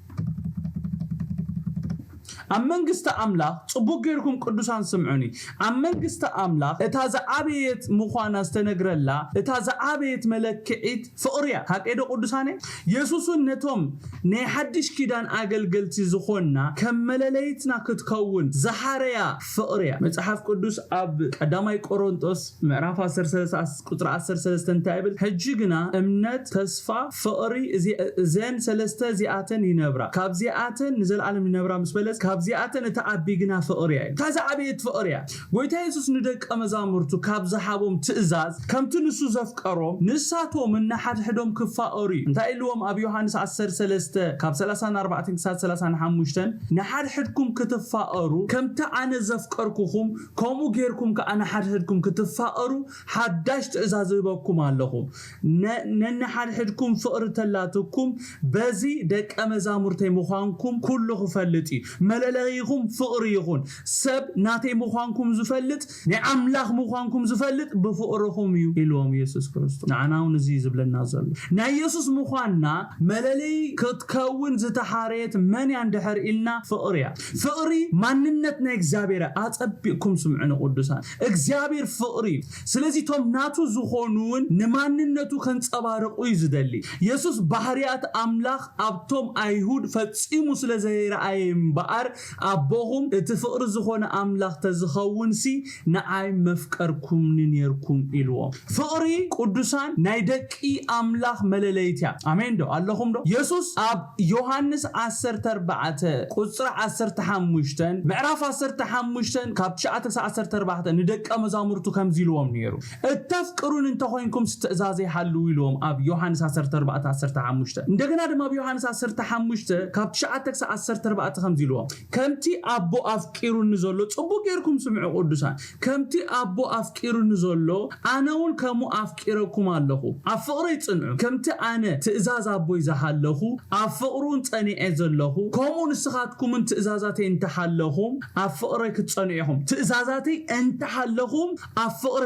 አመንግስተ አምላክ ጽቡቅ ገርኩም ቅዱሳን ስምዑኒ አመንግስተ አምላክ እታዛ አብየት ሙኻና ዝተነግረላ እታዛ አብየት መለክዒት ፍቅርያ ሃቀዶ ቅዱሳኔ ኢየሱስን ነቶም ናይ ሓድሽ ኪዳን አገልገልቲ ዝኾንና ከመለለይትና ክትከውን ዘሐረያ ፍቅርያ መጽሐፍ ቅዱስ አብ ቀዳማይ ቆሮንቶስ ምዕራፍ 13 ቁጥር 13 እንታይብል ሕጂግና እምነት ተስፋ ፍቅሪ ዘን ሰለስተ ዚአተን ይነብራ ካብ ዚአተን ንዘላለም ይነብራ መስበለስ ካብዚአተን ተዓቢግና ፍቅርያ ታዛ አብየት ፍቅርያ ጎይታ ኢየሱስ ንደቀ መዛሙርቱ ካብ ዝሓቦም ትእዛዝ ከምቲ ንሱ ዘፍቀሮም ንሳቶም ንሓድሕዶም ክፋቀሩ እንታይ ኢልዎም ኣብ ዮሓንስ 13 ካብ 34 ክሳብ 35 ንሓድሕድኩም ክትፋቀሩ ከምቲ ኣነ ዘፍቀርኩኩም ከምኡ ጌርኩም ከኣነ ሓድሕድኩም ክትፋቀሩ ሓዳሽ ትእዛዝ ይበኩም ኣለኹ ነንሓድሕድኩም ፍቅሪ ተላትኩም በዚ ደቀ መዛሙርተይ ምዃንኩም ኩሉ ክፈልጥ መለለይኹም ፍቅሪ ይኹን ሰብ ናተይ ምዃንኩም ዝፈልጥ ንኣምላኽ ምዃንኩም ዝፈልጥ ብፍቅርኹም እዩ ኢልዎም ኢየሱስ ክርስቶስ ንዓናውን እዚ ዝብለና ዘሎ ናይ ኢየሱስ ምዃንና መለለይ ክትከውን ዝተሓረየት መን ያንድሕር ኢልና ፍቅርያ ፍቅሪ ማንነት ናይ እግዚአብሔር ኣጸቢቅኩም ስምዑን ቅዱሳን እግዚአብሔር ፍቅሪ ስለዚ ቶም ናቱ ዝኾኑን ንማንነቱ ከንጸባርቁ ይዝደሊ ኢየሱስ ባህርያት ኣምላኽ ኣብቶም ኣይሁድ ፈጺሙ ስለዘይረአየ እምበኣር ኣቦኹም እቲ ፍቅሪ ዝኾነ ኣምላኽ ተዝኸውንሲ ንኣይ መፍቀርኩም ነርኩም ኢልዎም ፍቅሪ ቅዱሳን ናይ ደቂ ኣምላኽ መለለይትያ ኣሜን ዶ ኣለኹም ዶ ኢየሱስ ኣብ ዮሓንስ 14 ቁጽር 15 ምዕራፍ 15 ካብ 9-14 ንደቀ መዛሙርቱ ከምዚ ኢልዎም ነይሩ እተፍቅሩን እንተኾንኩም ትእዛዘይ ሓልው ኢልዎም ኣብ ዮሓንስ 14:15 እንደገና ድማ ኣብ ዮሓንስ 15 ካብ 9-14 ከምዚ ኢልዎም ከምቲ ኣቦ ኣፍቂሩን ዘሎ ጽቡቅ ጌርኩም ስምዑ ቅዱሳን ከምቲ ኣቦ ኣፍቂሩን ዘሎ ኣነውን ከሙ ኣፍቂረኩም ኣለኹ ኣብ ፍቅሪ ጽንዑ ከምቲ ኣነ ትእዛዝ ኣቦይ ዝሓለኹ ኣብ ፍቅሩን ጸኒዐ ዘለኹ ከምኡ ንስኻትኩምን ትእዛዛተይ እንተሓለኹም ኣብ ፍቅሪ ክትጸኒዑኹም ትእዛዛተይ እንተሓለኹም ኣብ ፍቅሪ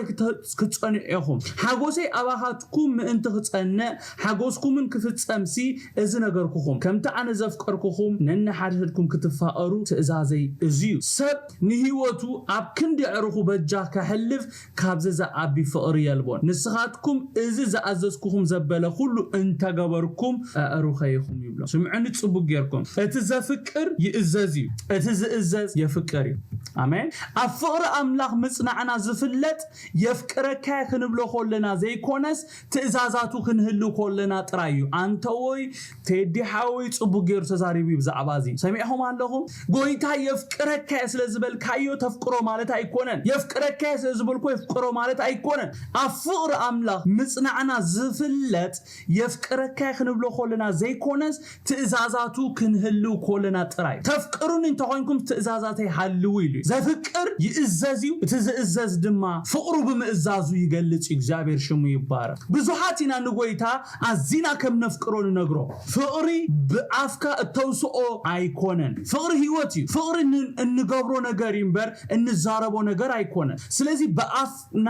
ክትጸኒዑኹም ሓጎሰይ ኣባኻትኩም ምእንቲ ክጸንዕ ሓጎስኩምን ክፍጸምሲ እዚ ነገርኩኹም ከምቲ ኣነ ዘፍቀርኩኹም ነንሓድሕድኩም ክትፋቀሩ ትእዛዘይ እዝዩ ሰብ ንህይወቱ ኣብ ክንዲ ዕርኹ በጃ ከሕልፍ ካብዚ ዝዓቢ ፍቅሪ የልቦን ንስኻትኩም እዚ ዝኣዘዝኩኹም ዘበለ ኩሉ እንተገበርኩም ኣዕሩኸይኹም ይብሎ ስምዑኒ ጽቡቅ ጌርኩም እቲ ዘፍቅር ይእዘዝ እዩ እቲ ዝእዘዝ የፍቅር እዩ ኣሜን ኣብ ፍቅሪ ኣምላኽ ምጽናዕና ዝፍለጥ የፍቅረካ ክንብሎ ኮለና ዘይኮነስ ትእዛዛቱ ክንህሉ ኮለና ጥራይ እዩ አንተ ወይ ተዲሓዊ ጽቡቅ ጌር ተዛሪቢ ብዛዕባ እዚ ሰሚዕኹም ኣለኹም ጎይታ የፍቅረካ ስለዝበልካዮ ተፍቅሮ ማለት ኣይኮነን የፍቅረካ ስለዝበልኮ የፍቅሮ ማለት ኣይኮነን ኣብ ፍቅሪ ኣምላኽ ምጽናዕና ዝፍለጥ የፍቅረካ ክንብሎ ኮለና ዘይኮነስ ትእዛዛቱ ክንህሉ ኮለና ጥራይ ተፍቅሩን እንተኾንኩም ትእዛዛተይ ሓልው ኢሉ ዘፍቅር ይእዘዝ እዩ እቲ ዝእዘዝ ድማ ፍቅሩ ብምእዛዙ ይገልጽ እግዚአብሔር ሽሙ ይባረክ ብዙሓት ኢና ንጎይታ ኣዚና ከም ነፍቅሮ ንነግሮ ፍቅሪ ብኣፍካ እተውስኦ ኣይኮነን ፍቅሪ ህይወት እዩ ፍቅሪ እንገብሮ ነገር ይምበር እንዛረቦ ነገር ኣይኮነን ስለዚ በአፍና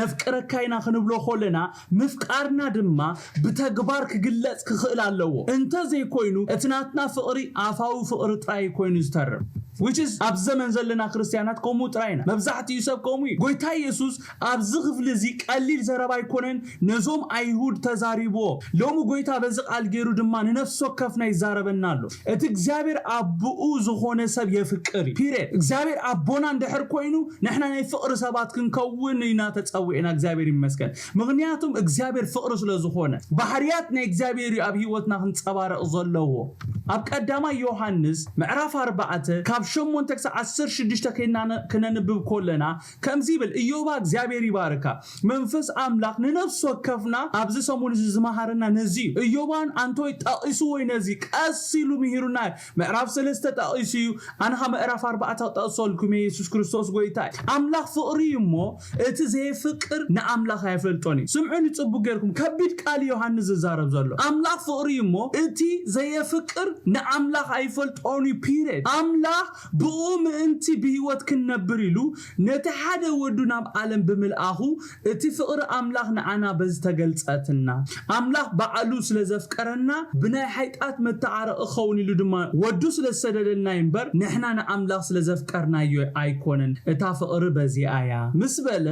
ነፍቅረካይና ክንብሎ ኮለና ምፍቃርና ድማ ብተግባር ክግለጽ ክኽእል ኣለዎ እንተ ዘይኮይኑ እትናትና ፍቅሪ ኣፋዊ ፍቅሪ ጥራይ ኮይኑ ዝተርም which is ኣብ ዘመን ዘለና ክርስቲያናት ኮሙ ጥራይና መብዛሕቲ ይሰብ ኮሙ ጎይታ ኢየሱስ ኣብ ዝኽፍል እዚ ቀሊል ዘረባ ኣይኮነን ነዞም ኣይሁድ ተዛሪቦ ሎሙ ጎይታ በዚ ቃል ገይሩ ድማ ንነፍስ ወከፍና ይዛረበና ኣሎ እቲ እግዚአብሔር ኣቦኡ ዝኾነ ሰብ የፍቅር ፒሪድ እግዚአብሔር ኣቦና እንደሕር ኮይኑ ንሕና ናይ ፍቅሪ ሰባት ክንከውን ኢና ተጸውዕና እግዚአብሔር ይመስገን ምክንያቱም እግዚአብሔር ፍቅሪ ስለዝኾነ ባህርያት ናይ እግዚአብሔር ኣብ ህይወትና ክንጸባረቕ ዘለዎ ኣብ ቀዳማይ ዮሐንስ ምዕራፍ 4 ካብ شمون تكس 16 كنا نبب كلنا كمزي بل إيوبا እግዚአብሔር ይባርካ መንፈስ አምላክ ነፍስ ወከፍና አብዝ ሰሙን ዝማሃርና ነዚ ኢዮባን አንቶይ ጣቂሱ ወይ ነዚ ቀሲሉ ምሂሩና ምዕራፍ 3 ጣቂሱ አንሃ ምዕራፍ 4 ጣቂሶልኩም ኢየሱስ ክርስቶስ ጎይታ አምላክ ፍቅሪሞ እቲ ዘይ ፍቅር ነአምላክ አይፈልጦኒ ስምዑን ጽቡ ገርኩም ከቢድ ቃል ዮሐንስ ዘዛረብ ዘሎ አምላክ ፍቅሪሞ እቲ ዘይ ፍቅር ነአምላክ አይፈልጦኒ ፒሪድ አምላክ ብኡም እንቲ በህይወት ክነብር ይሉ ነተ ሓደ ወዱና ዓለም ብምልአሁ እቲ ፍቅር አምላክ ነአና በዝ ተገልጸትና አምላክ በዓሉ ስለዘፍቀረና ብናይ ሃይጣት መተዓረቕ ኸውን ይሉ ድማ ወዱ ስለሰደደልና ይንበር ንሕና ነአምላክ ስለዘፍቀርና አይኮነን እታ ፍቅር በዚአያ ምስበለ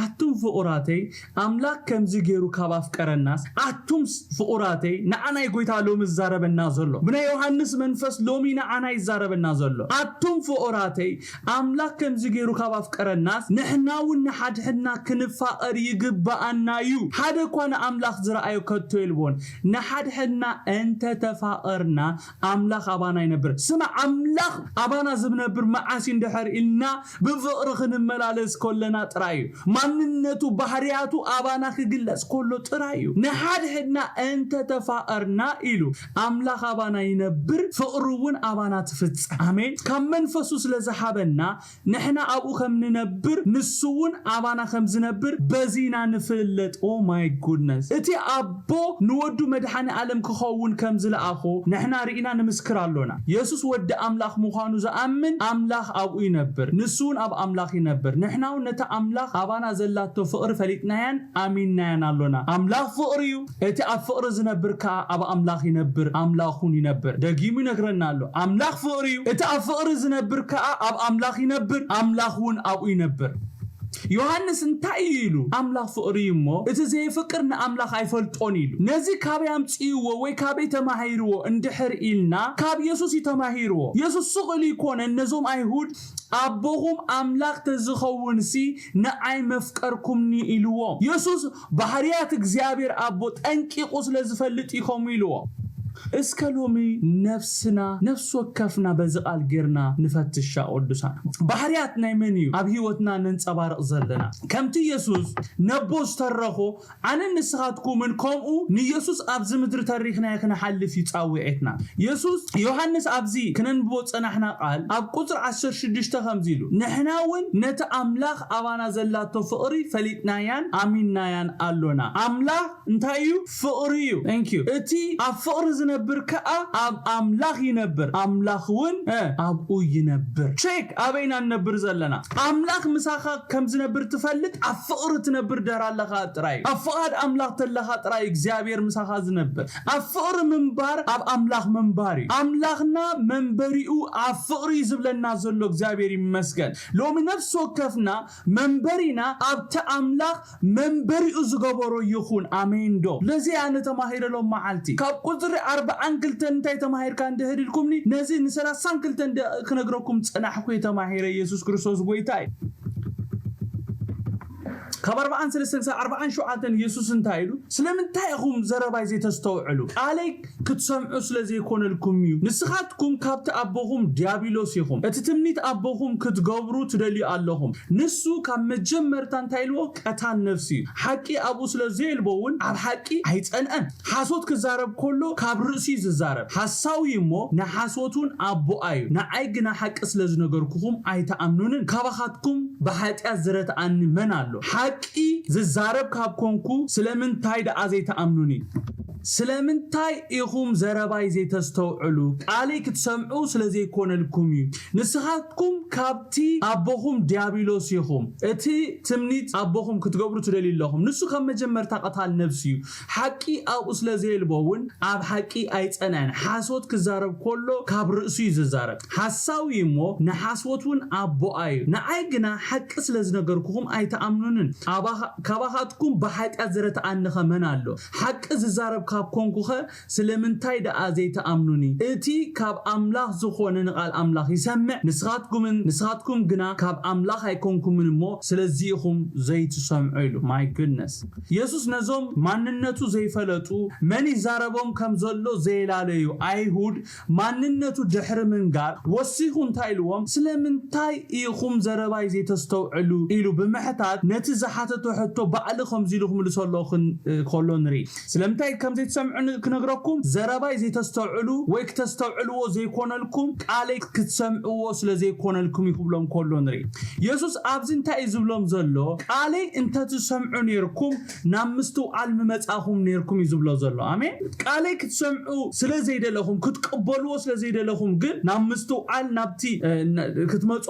አቱም ፍቁራተይ አምላክ ከምዚ ገይሩ ካባፍቀረናስ አቱም ፍቁራተይ ነአና ይጎይታ ሎም ዘዛረበና ዘሎ ብናይ ዮሐንስ መንፈስ ሎሚ ነአና ይዛረበና ዘሎ አቱም ፍቁራተይ አምላክ ከምዚ ገይሩ ካባፍቀረናስ ንሕናው نحدحنا كنفاقر يقبأنا يو حدا كوانا أملاخ زرعيو كتو يلبون نحدحنا انت تفاقرنا أملاخ أبانا ينبر سمع أملاخ أبانا زبنبر معاسين دحر إلنا بفقرخن الملالس كلنا ترايو مننتو بحرياتو أبانا خقلس كله ترايو نحدحنا انت تفاقرنا إلو أملاخ أبانا ينبر فقرون أبانا تفتس آمين كم منفسوس لزحابنا نحنا أبو خم ننبر نسون أبانا خمز نبر بزينا نفلت oh my goodness إتي أبو نودو مدحان عالم كخوون كمز لأخو نحنا رئينا نمسكر اللونا يسوس ود أملاخ مخانو زأمن أملاخ أبو ينبر نسون أب أملاخ ينبر نحنا ونتا أملاخ أبانا زلاتو فقر فليتنايان آمين نايان اللونا أملاخ فقريو إتي أب فقر زنبر كا أب أملاخ ينبر أملاخون ينبر دقيمي نقرنا اللو أملاخ فقريو إتي أب فقر زنبر كا أب أملاخ ينبر أملاخون أبو ينبر ዮሐንስ እንታይሉ አምላክ ፍቅሪሞ እቲ ዘይ ፍቅርና አምላክ አይፈልጦኒሉ ነዚ ካበያም ጽይዎ ወይ ካበ ተማሂርዎ እንድሕር ኢልና ካብ ኢየሱስ ይተማሂርዎ ኢየሱስ ሱቅሊ ኮነ እነዞም አይሁድ አቦሁም አምላክ ተዝኸውን ሲ ነአይ መፍቀርኩምኒ ኢልዎ ኢየሱስ ባህሪያት እግዚአብሔር አቦ ጠንቂቁ ስለዝፈልጥ ይኮም ኢልዎ اسكالومي نفسنا نفس وكفنا بزقال غيرنا نفتش قدسان بحرياتنا يمنيو اب هيوتنا ننصبارق زلنا كمتي يسوس نبوس ترخو عن النسخاتكم منكم ني يسوس ابز مدر تاريخنا يكنا حلف يصاوعتنا يسوس يوحنس ابزي كننبو صنحنا قال اب قطر 16 خمزيلو نحناون نت املاخ ابانا زلاتو فقري فليتنايان امينايان قالونا املاخ انتايو فقريو ثانك يو اتي افقر نبر كأ أملاخ ينبر أملاخون أبو ينبر شيك أبينا نبر زلنا أملاخ مساخة كم زنبر تفلت أفقر تنبر دار الله خاطراي أفقر أملاخ تلا خاطراي إجزابير مساخة زنبر أفقر منبار أب أملاخ منباري أملاخنا منبريو أفقر يزبلنا زلو إجزابير مسكن لو من نفسه كفنا منبرينا أب تأملاخ منبريو زغبرو يخون آمين دو لزي أنا تماهير لهم معالتي كاب قدر 40 كلتن تاي تماهير كان دهريلكمني نزي ن30 كلتن كنغركم صنحكو يتماهير يسوع كريستوس غويتاي خبر بان 40 شعاتن يسوس انتايلو سلامنتايهم زرباي زي تستوعلو عليك كتسمعوا سلازي يكون لكم يو نسخاتكم كابت ابوهم ديابيلوس يخم اتتمنيت ابوهم كتغبرو تدلي اللهم نسو كمجمرتان تايلو قتان نفسي حقي ابو سلازي البون اب حقي ايصنن حاسوت كزارب كله كابرسي ززارب حساويمو نحاسوتون ابو ايو نايغنا حق سلاز نغركم ايتامنون كبخاتكم بحاطيا زرت ان منالو حقي ززارب كابكونكو سلامن تايد ازي تامنوني سلامنتاي إخوم زرباي زي تستوعلو عليك تسمعو سلازي يكون لكم نسخاتكم كابتي أبوهم ديابيلوس يخوم اتي تمنيت أبوهم كتقبرو تدلي اللهم نسو كم مجمر تاقتال نفسي حكي أو سلازي البوون أب حكي أيت أنان حاسوت كزارب كله كابرسي ززارب حساوي مو نحاسوتون أبو أيو نعيقنا حق سلاز نقركم أي تأمنون كاباهاتكم بحيث أزرت عنخ منالو حق ززارب ካብ ኮንኩኸ ስለምንታይ ደኣ ዘይተኣምኑኒ እቲ ካብ ኣምላኽ ዝኾነ ንቓል ኣምላኽ ይሰምዕ ንስኻትኩም ግና ካብ ኣምላኽ ኣይኮንኩምን እሞ ስለዚ ኢኹም ዘይትሰምዑ ኢሉ ማይ ጉድነስ ኢየሱስ ነዞም ማንነቱ ዘይፈለጡ መን ይዛረቦም ከም ዘሎ ዘይላለዩ ኣይሁድ ማንነቱ ድሕሪ ምንጋር ወሲኹ እንታይ ኢልዎም ስለምንታይ ኢኹም ዘረባይ ዘይተስተውዕሉ ኢሉ ብምሕታት ነቲ ዝሓተቶ ሕቶ ባዕሊ ከምዚ ኢሉ ክምልሰሎ ከሎ ንርኢ ስለምንታይ ከም ዘይትሰምዑ ክነግረኩም ዘረባይ ዘይተስተውዕሉ ወይ ክተስተውዕልዎ ዘይኮነልኩም ቃለይ ክትሰምዕዎ ስለዘይኮነልኩም ይክብሎም ከሎ ንርኢ ኢየሱስ ኣብዚ እንታይ ዝብሎም ዘሎ ቃለይ እንተትሰምዑ ነርኩም ናብ ምስትውዓል መጻኹም ነርኩም ይዝብሎ ዘሎ አሜን ቃለይ ክትሰምዑ ስለዘይደለኹም ክትቀበልዎ ስለዘይደለኹም ግን ናብ ምስትውዓል ናብቲ ክትመጹ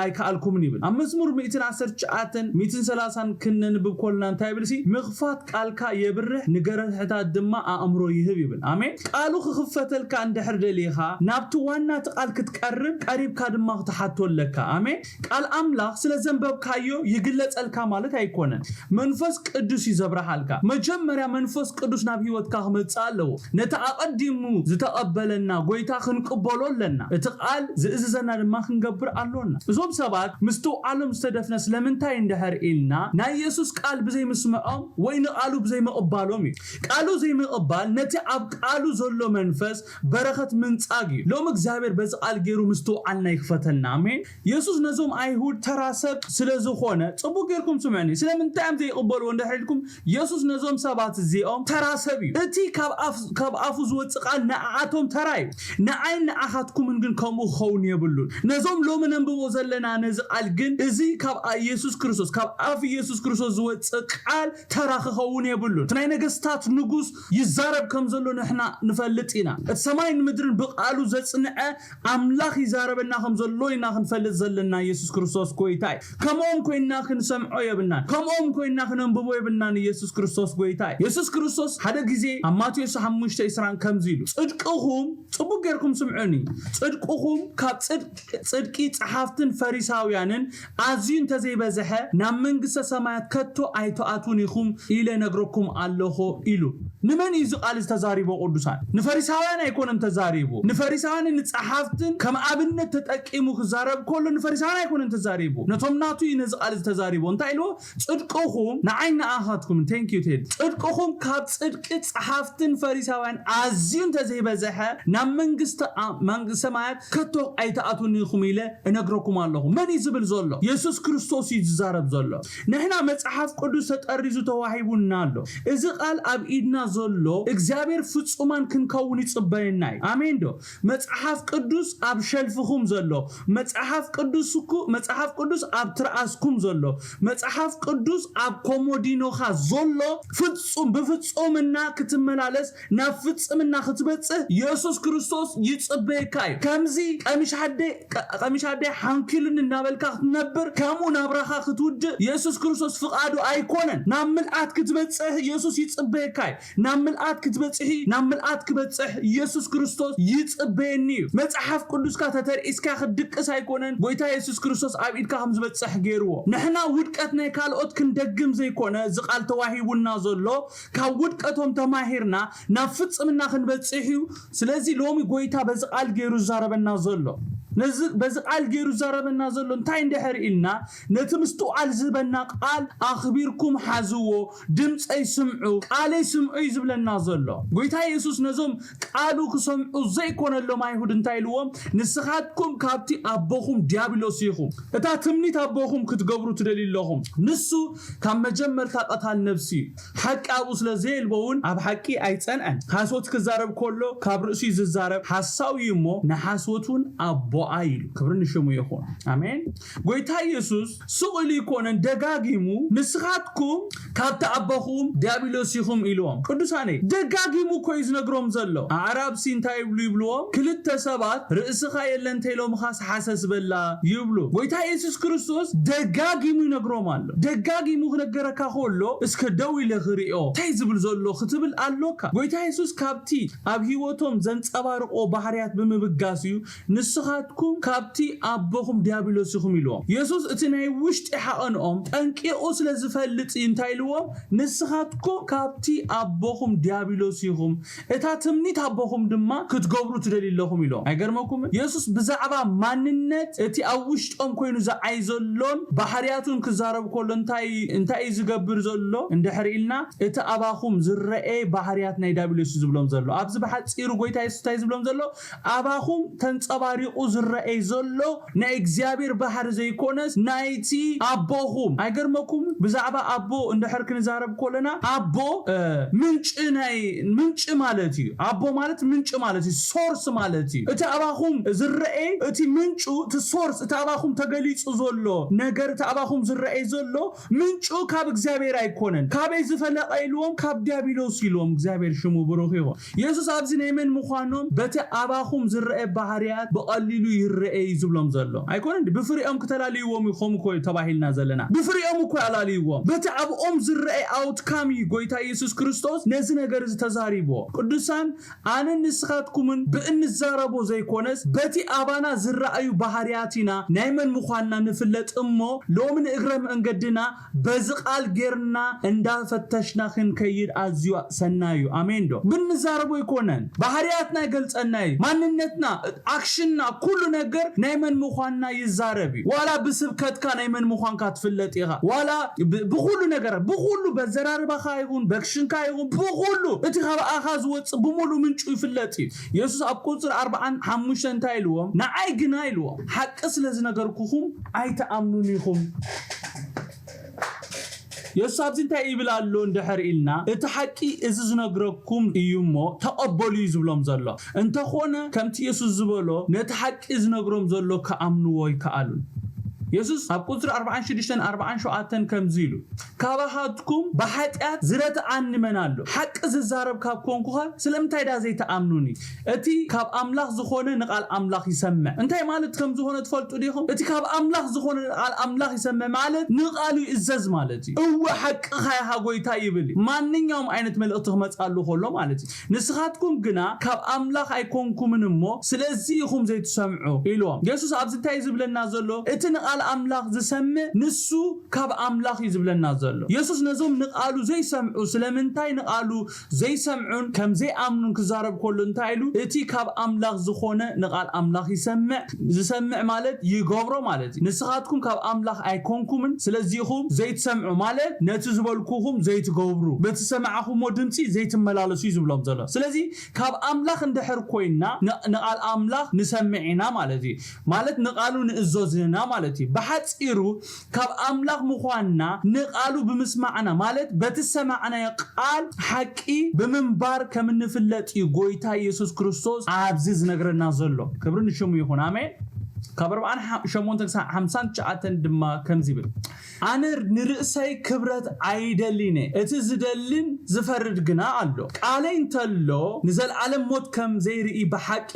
ኣይከኣልኩምን ይብል ኣብ መዝሙር 119 ክንንብብ ኮልና እንታይ ይብልሲ ምኽፋት ቃልካ የብርህ ንገረሕታት ድማ ኣእምሮ ይህብ ይብል አሜን ቃሉ ክኽፈተልካ እንድሕር ደሊኻ ናብቲ ዋና ቃል ክትቀርብ ቀሪብካ ድማ ክትሓቶለካ አሜን ቃል ኣምላኽ ስለዘንበብካዮ ይግለጸልካ ማለት ኣይኮነን መንፈስ ቅዱስ ይዘብረሃልካ መጀመርያ መንፈስ ቅዱስ ናብ ህይወትካ ክመጽእ ኣለዎ ነቲ ኣቀዲሙ ዝተቀበለና ጎይታ ክንቅበሎ ኣለና እቲ ቃል ዝእዝዘና ድማ ክንገብር ኣለና እዞም ሰባት ምስትውዓሎም ዝተደፍነ ስለምንታይ እንድሕር ኢልና ናይ ኢየሱስ ቃል ብዘይ ምስምዖም ወይ ንቃሉ ብዘይ መቕባሎም ቃሉ ዘይ መቕባል ነቲ ኣብ ቃሉ ዘሎ መንፈስ በረኸት ምንጻግ ሎም እግዚአብሔር በዚ ቃል ገይሩ ምስትውዓልና ይክፈተልና አሜን ኢየሱስ ነዞም አይሁድ ተራሰብ ስለዝኾነ ጽቡቅ ጌርኩም ስምዑኒ ስለምንታይም ዘይቅበሉ እንድሕልኩም ኢየሱስ ነዞም ሰባት እዚኦም ተራሰብ እቲ ካብ አፉ ዝወጽእ ቃል ንዓቶም ተራይ ንዓይ ንዓኻትኩምን ግን ከምኡ ኸውን የብሉን ነዞም ሎም ነንብቦ ዘለና ነዚ ቃል ግን እዚ ካብ ኢየሱስ ክርስቶስ ካብ አፍ ኢየሱስ ክርስቶስ ዝወጽእ ቃል ተራኽ ኸውን የብሉን ናይ ነገስታት ንጉስ ይዛረብ ከም ዘሎ ንሕና ንፈልጥ ኢና እቲ ሰማይን ምድርን ብቃሉ ዘጽንዐ ኣምላኽ ይዛረበና ከም ዘሎ ኢና ክንፈልጥ ዘለና ኢየሱስ ክርስቶስ ጎይታይ ከምኦም ኮይና ክንሰምዖ የብልና ከምኦም ኮይና ክንንብቦ የብልና ኢየሱስ ክርስቶስ ጎይታይ ኢየሱስ ክርስቶስ ሓደ ግዜ ኣብ ማቴዎስ 5:20 ከምዚ ኢሉ ጽድቅኹም ጽቡቅ ጌርኩም ስምዑኒ ጽድቅኹም ካብ ጽድቂ ጸሓፍትን ፈሪሳውያንን ኣዝዩ እንተዘይበዝሐ ናብ መንግስተ ሰማያት ከቶ ኣይተኣቱን ኢኹም ኢለ ነግረኩም ኣለኹ ኢሉ ንመን እዩ ቃል ዝተዛሪቦ ቅዱሳን ንፈሪሳውያን ኣይኮነን ተዛሪቦ ንፈሪሳውያን ንጸሓፍትን ከም ኣብነት ተጠቂሙ ክዛረብ ኮሎ ንፈሪሳውያን ኣይኮነን ተዛሪቦ ነቶም ናቱ ይነዝ ቃል ዝተዛሪቦ እንታይ ኢሉ ጽድቅኹም ንዓይና ኣኻትኩም ቴንክ ዩ ቴድ ጽድቅኹም ካብ ጽድቂ ጸሓፍትን ፈሪሳውያን ኣዝዩ እንተዘይበዝሐ ናብ መንግስተ ሰማያት ከቶ ኣይተኣቱን ኢኹም ኢለ እነግረኩም ኣለኹ መን ይዝብል ዘሎ ኢየሱስ ክርስቶስ ይዛረብ ዘሎ ንሕና መጽሓፍ ቅዱስ ተጠሪዙ ተዋሂቡና ኣሎ እዚ ቃል ኣብ ኢድና ዘሎ እግዚአብሔር ፍጹማን ክንከውን ይጽበየና አሜን ዶ መጽሐፍ ቅዱስ ኣብ ሸልፍኩም ዘሎ መጽሐፍ ቅዱስ ኣብ ትራአስኩም ዘሎ መጽሐፍ ቅዱስ ኣብ ኮሞዲኖኻ ዘሎ ፍጹም በፍጹምና ክትመላለስ ናብ ፍጹምና ክትበጽሕ ኢየሱስ ክርስቶስ ይጽበየካ ከምዚ ቀሚሻደ ሓንኪልን እናበልካ ክትነብር ከምኡ ናብራኻ ክትውድ ኢየሱስ ክርስቶስ ፍቃዱ ኣይኮነን ናብ ምልአት ክትበጽሕ ኢየሱስ ይጽበየካ ናብ ምልአት ክትበጽሒ ናብ ምልአት ክበጽሕ ኢየሱስ ክርስቶስ ይጽበየኒ መጽሐፍ ቅዱስካ ተተርኢስካ ክድቅስ ኣይኮነን ጎይታ ኢየሱስ ክርስቶስ ኣብ ኢድካ ከም ዝበጽሕ ገይርዎ ንሕና ውድቀት ናይ ካልኦት ክንደግም ዘይኮነ ዝቃል ተዋሂቡና ዘሎ ካብ ውድቀቶም ተማሂርና ናብ ፍጽምና ክንበጽሕ ስለዚ ሎሚ ጎይታ በዚ ቃል ገይሩ ዘረበና ዘሎ በዚ ቃል ገይሩ ዘረበና ዘሎ እንታይ እንድሕር ኢልና ነቲ ምስትውዓል ዝበና ቃል ኣኽቢርኩም ሓዝዎ ድምጸይ ስምዑ ቃለይ ስምዑ ይዝብለና ዘሎ ጎይታ ኢየሱስ ነዞም ቃሉ ክሰምዑ ዘይኮነሎም ኣይሁድ እንታይ ኢልዎም ንስኻትኩም ካብቲ ኣቦኹም ዲያብሎስ ኢኹም እታ ትምኒት ኣቦኹም ክትገብሩ ትደልይለኹም ንሱ ካብ መጀመርታ ቀታል ነፍሲ ሓቂ ኣብኡ ስለዘይልበውን ኣብ ሓቂ ኣይጸንዐን ሓሶት ክዛረብ ከሎ ካብ ርእሱ ዝዛረብ ሓሳዊ እሞ ንሓሶቱን ኣቦ አይሉ ክብርን ሽሙ ይኹን አሜን ጎይታ ኢየሱስ ሱቁል ይኮነን ደጋጊሙ ንስኻትኩም ካብቲ ኣቦኹም ዲያብሎስ ኢኹም ኢልዎም ቅዱሳኔ ደጋጊሙ ኮይ ዝነግሮም ዘሎ አዕራብሲ እንታይ ይብልዎም ክልተ ሰባት ርእስኻ የለን ተይሎም ኻስ ሓሰስ በላ ይብሉ ጎይታ ኢየሱስ ክርስቶስ ደጋጊሙ ይነግሮም ኣሎ ደጋጊሙ ክነገረካ ከሎ እስከ ደው ኢለ ክሪኦ ታይ ዝብል ዘሎ ክትብል ኣሎካ ጎይታ ኢየሱስ ካብቲ ኣብ ህይወቶም ዘንጸባርቆ ባህሪያት ብምብጋስዩ ንስኻት ንስኻትኩም ካብቲ ኣቦኹም ዲያብሎስ ኢኹም ኢልዎም ኢየሱስ እቲ ናይ ውሽጢ ሓቐንኦም ጠንቂቑ ስለ ዝፈልጥ እንታይ ኢልዎም ንስኻትኩም ካብቲ ኣቦኹም ዲያብሎስ ኢኹም እታ ትምኒት ኣቦኹም ድማ ክትገብሩ ትደልይለኹም ኢልዎም ኣይገርመኩም ኢየሱስ ብዛዕባ ማንነት እቲ ኣብ ውሽጦም ኮይኑ ዝዓይ ዘሎን ባህርያቱን ክዛረብ ከሎ እንታይ ዝገብር ዘሎ እንድሕር ኢልና እቲ ኣባኹም ዝረአ ባህርያት ናይ ዲያብሎስ ዝብሎም ዘሎ ኣብዚ በሓፂሩ ጎይታ ኢየሱስ እንታይ ዝብሎም ዘሎ ኣባኹም ተንጸባሪቑ ዝረአ ዘሎ ናይ እግዚአብሔር ባህር ዘይኮነስ ናይቲ ኣቦኹም ኣይገርመኩም ብዛዕባ ኣቦ እንድሕር ክንዛረብ ከለና ኣቦ ምንጭ ማለት እዩ ኣቦ ማለት ምንጭ ማለት እዩ ሶርስ ማለት እዩ እቲ ኣባኹም ዝረአ እቲ ምንጩ እቲ ሶርስ እቲ ኣባኹም ተገሊጹ ዘሎ ነገር እቲ ኣባኹም ዝረአ ዘሎ ምንጩ ካብ እግዚአብሔር ኣይኮነን ካብይ ዝፈለቀ ኢልዎም ካብ ዲያብሎስ ኢልዎም እግዚአብሔር ሽሙ ብሩኽ ይኹን ኢየሱስ ኣብዚ ናይ መን ምዃኖም በቲ ኣባኹም ዝረአ ባህርያት በቀሊሉ ይረአ ይዝብሎም ዘሎ ኣይኮነን ብፍሪኦም ከተላልይዎም ይኹም ኮይ ተባሂልና ዘለና ብፍሪኦም እኮ ያላልይዎም በቲ ኣብኦም ዝረአ ኣውትካም ጎይታ ኢየሱስ ክርስቶስ ነዚ ነገር ዝተዛሪቦ ቅዱሳን ኣነ ንስኻትኩምን ብእንዛረቦ ዘይኮነስ በቲ ኣባና ዝረአዩ ባህርያቲና ናይ መን ምዃንና ንፍለጥ እሞ ሎሚ ንእግረ መንገድና በዚ ቃል ጌርና እንዳፈተሽና ክንከይድ ኣዝዩ ሰናዩ ኣሜን ዶ ብንዛረቦ ይኮነን ባህርያትና ይገልጸናይ ማንነትና ኣክሽንና ኩሉ ነገር ናይ መን ምዃንና ይዛረብ ዋላ ብስብከትካ ናይ መን ምዃንካ ትፍለጥ ኢኻ ዋላ ብኩሉ ነገር ብኩሉ በዘራርባኻ ይኹን በክሽንካ ይኹን ብኩሉ እቲ ካብኣኻ ዝወጽእ ብሙሉ ምንጩ ይፍለጥ ኢየሱስ ኣብ ቁጽር 45 እንታይ ኢልዎም ንዓይ ግና ኢልዎም ሓቂ ስለዚ ነገርኩኹም ኣይተኣምኑን ኢኹም ኢየሱስ ኣብዚ እንታይ ይብል ኣሎ እንድሕር ኢልና እቲ ሓቂ እዚ ዝነግረኩም እዩሞ ተቐበሉ ዝብሎም ዘሎ እንተኾነ ከምቲ ኢየሱስ ዝበሎ ነቲ ሓቂ ዝነግሮም ዘሎ ከኣምንዎ ይከኣሉን ኢየሱስ ኣብ ቁጥር 46-47 ከምዚ ኢሉ ካባሃትኩም በኃጢአት ዝረትዓን መን ኣሎ ሓቂ ዝዛረብ ካብ ኮንኩኻ ስለምንታይ ዳ ዘይተኣምኑኒ እቲ ካብ ኣምላኽ ዝኾነ ንቓል ኣምላኽ ይሰምዕ እንታይ ማለት ከም ዝኾነ ትፈልጡ ዲኹም እቲ ካብ ኣምላኽ ዝኾነ ንቓል ኣምላኽ ይሰምዕ ማለት ንቓሉ ይእዘዝ ማለት እዩ እወ ሓቂኻ ኢኻ ጎይታ ይብል ማንኛውም ዓይነት መልእኽቲ ክመጻሉ ከሎ ማለት እዩ ንስኻትኩም ግና ካብ ኣምላኽ ኣይኮንኩምን እሞ ስለዚ ኢኹም ዘይትሰምዑ ኢልዎም ኢየሱስ ኣብዚ እንታይ ዝብለና ዘሎ እቲ ንቓል ኣምላኽ ዝሰምዕ ንሱ ካብ ኣምላኽ ይዝብለና ዘሎ ኢየሱስ ነዞም ንቓሉ ዘይሰምዑ ስለምንታይ ንቓሉ ዘይሰምዑን ከም ዘይኣምኑን ክዛረብ ከሎ እንታይ ኢሉ እቲ ካብ ኣምላኽ ዝኾነ ንቓል ኣምላኽ ይሰምዕ ዝሰምዕ ማለት ይገብሮ ማለት እዩ ንስኻትኩም ካብ ኣምላኽ ኣይኮንኩምን ስለዚኹም ዘይትሰምዑ ማለት ነቲ ዝበልኩኹም ዘይትገብሩ በቲ ሰማዕኹሞ ድምፂ ዘይትመላለሱ ይዝብሎም ዘሎ ስለዚ ካብ ኣምላኽ እንድሕር ኮይና ንቓል ኣምላኽ ንሰምዕና ማለት እዩ ማለት ንቓሉ ንእዘዝና ማለት እዩ በሓፂሩ ካብ ኣምላኽ ምዃንና ንቓሉ ብምስማዕና ማለት በቲ ሰማዕና ቃል ሓቂ ብምንባር ከም እንፍለጥ እዩ ጎይታ ኢየሱስ ክርስቶስ ኣብዚ ዝነግረና ዘሎ ክብሪ ንሽሙ ይኹን ኣሜን ካብ 48-59 ድማ ከምዚ ይብል ኣነ ንርእሰይ ክብረት ኣይደሊነ እቲ ዝደልን ዝፈርድ ግና ኣሎ ቃለይ እንተሎ ንዘለዓለም ሞት ከም ዘይርኢ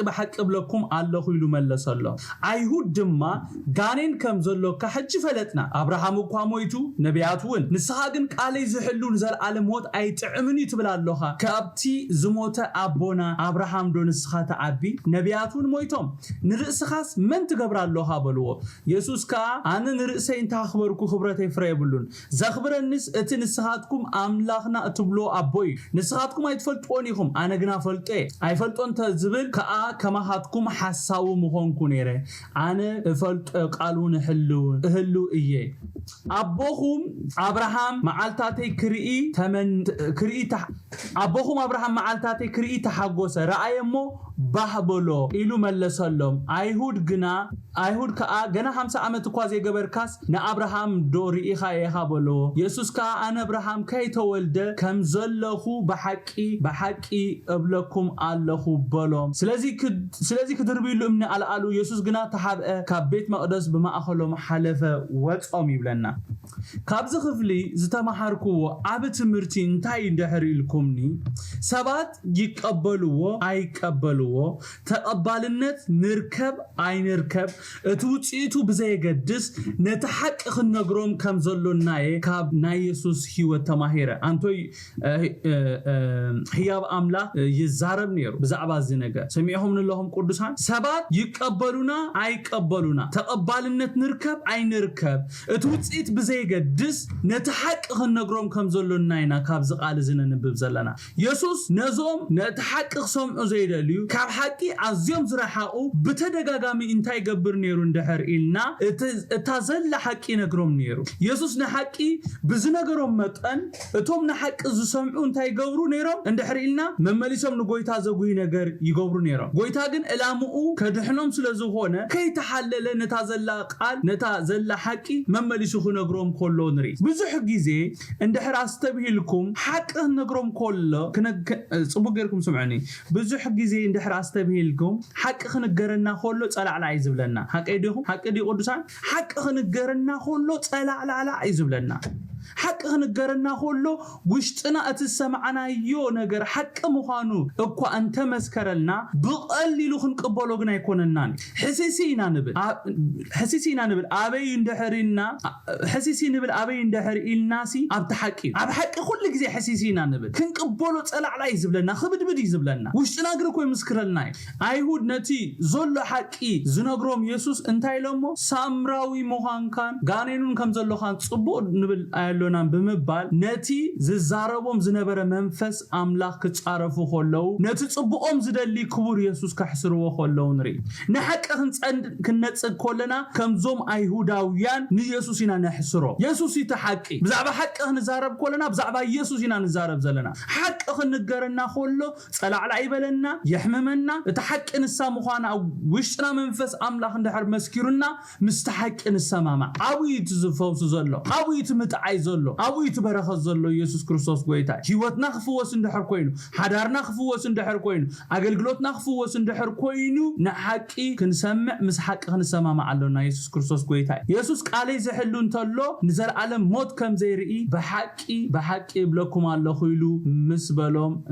ብሓቂ ብለኩም ኣለኹ ኢሉ መለሰሎ ኣይሁድ ድማ ጋኔን ከም ዘሎ ካሕጂ ፈለጥና አብርሃም እኳ ሞይቱ ነቢያት እውን ንስኻ ግን ቃለይ ዝሕሉ ንዘለዓለም ሞት ኣይጥዕምን ትብል ኣለኻ ካብቲ ዝሞተ ኣቦና አብርሃም ዶ ንስኻ ተዓቢ ነቢያት እውን ሞይቶም ንርእስኻስ መን ትገብር ኣለኻ በልዎ ኢየሱስ ከ ኣነ ንርእሰይ እንታኽበርኩ ክብረት ይፍረይብሉን ዘኽብረንስ እቲ ንስኻትኩም ኣምላኽና እትብሎ ኣቦይ ንስኻትኩም ኣይትፈልጥዎን ኢኹም ኣነ ግና ፈልጠ ኣይፈልጦን ተዝብል ከኣ ከማሃትኩም ሓሳቡ ምኾንኩ ነይረ ኣነ እፈልጦ ቃሉን እህሉ እየ ኣቦኹም አብርሃም መዓልታተይ ኣቦኹም አብርሃም መዓልታተይ ክርኢ ተሓጎሰ ረኣየሞ ባህበሎ ኢሉ መለሰሎም አይሁድ ከኣ ገና 50 ዓመት እኳ ዘይገበርካስ ንአብርሃም ዶ ርኢኻ ኢኻ በሎ ኢየሱስ ከኣ ኣነ አብርሃም ከይተወልደ ከም ዘለኹ በሓቂ እብለኩም ኣለኹ በሎም ስለዚ ክድርቢሉ እምኒ አልአሉ ኢየሱስ ግና ተሓብአ ካብ ቤት መቅደስ ብማእኸሎም ሓለፈ ወጾም ይብለና ካብዚ ክፍሊ ዝተማሃርኩዎ ኣብ ትምህርቲ እንታይ እንድሕር ኢልኩምኒ ሰባት ይቀበልዎ ኣይቀበልዎ زبلوه تقبلنت نركب أي نركب توتيتو بزي قدس نتحق خنقروم كم زلو ناي كاب ناي يسوس هيو تماهيرة أنتوي حياب أملا يزارب نيرو بزعبا زينجا سميعهم لهم قدسان سبات يقبلونا أي قبلونا تقبلنت نركب أي نركب توتيت بزي قدس نتحق خنقروم كم زلو ناينا كاب زقال زينا نبب زلنا يسوس نزوم نتحق خصوم زيداليو كاب حقي عزيوم زرحاقو بتدقاقامي انتاي قبر نيرو اندحر إلنا اتازل حقي نقروم نيرو يسوس نحقي بزنقروم متقن اتوم نحق ازو سمعو انتاي قبرو نيرو اندحر إلنا مماليسوم نقويتا زقوي نقر يقبرو نيرو قويتا قن الامو كدحنوم سلزو هونا كي تحلل نتازل قال نتازل حقي مماليسو نقروم كولو نري بزح جيزي اندحر استبهي لكم حق نقروم كولو صبو غيركم سمعني بزح جيزي اندحر استبهي لكم حق خنقرنا كولو صلع لا يزبلنا حق ايديهم حق دي قدسان حق خنقرنا كولو صلع لا يزبلنا حق خنقرنا كولو وشطنا اتسمعنا يو نجر حق مخانو اكو انت مسكرلنا بقليلو خنقبلو غنا يكوننا حسيسينا نبل ابي اندحرينا حسيسي نبل ابي اندحر الناسي اب حقي اب حق كل غزي حسيسينا نبل خنقبلو صلع لا يزبلنا خبدبد يزبلنا وشطنا غير كوي مسكرلنا ايهود نتي زلو حقي زنغروم يسوس انتاي لمو سامراوي مخانكان غانينون كم زلو خان صبو نبل لنا بمبال نتي ززاربهم زنبره منفس املاح كصارفو خلو نتي صبقوم زدلي كبر يسوس كحسرو خلو نري نحق كنصد كلنا كمزوم ايهوداويان نيسوسنا نحسرو يسوس يتحقي بزعبه حق نزارب كلنا بزعبه يسوسنا نزارب زلنا حق خنغرنا خلو صلع لا يبلنا يحممنا تحق نسامخانا وشنا منفس املاح اندحر مسكيرنا مستحق نسماما عويت زفوس زلو عويت متعاي زلو عويت برخص زلو يسوس كريستوس غويتا هيوتنا خفوس اندحر كوينو حدارنا خفوس اندحر كوينو اغلغلوتنا خفوس اندحر كوينو نحقي كنسمع مسحق كنسماما علونا يسوس كريستوس غويتا يسوس قالي زحلو انتلو نزل عالم موت كم زيرئي بحقي بلكم الله خيلو مسبلوم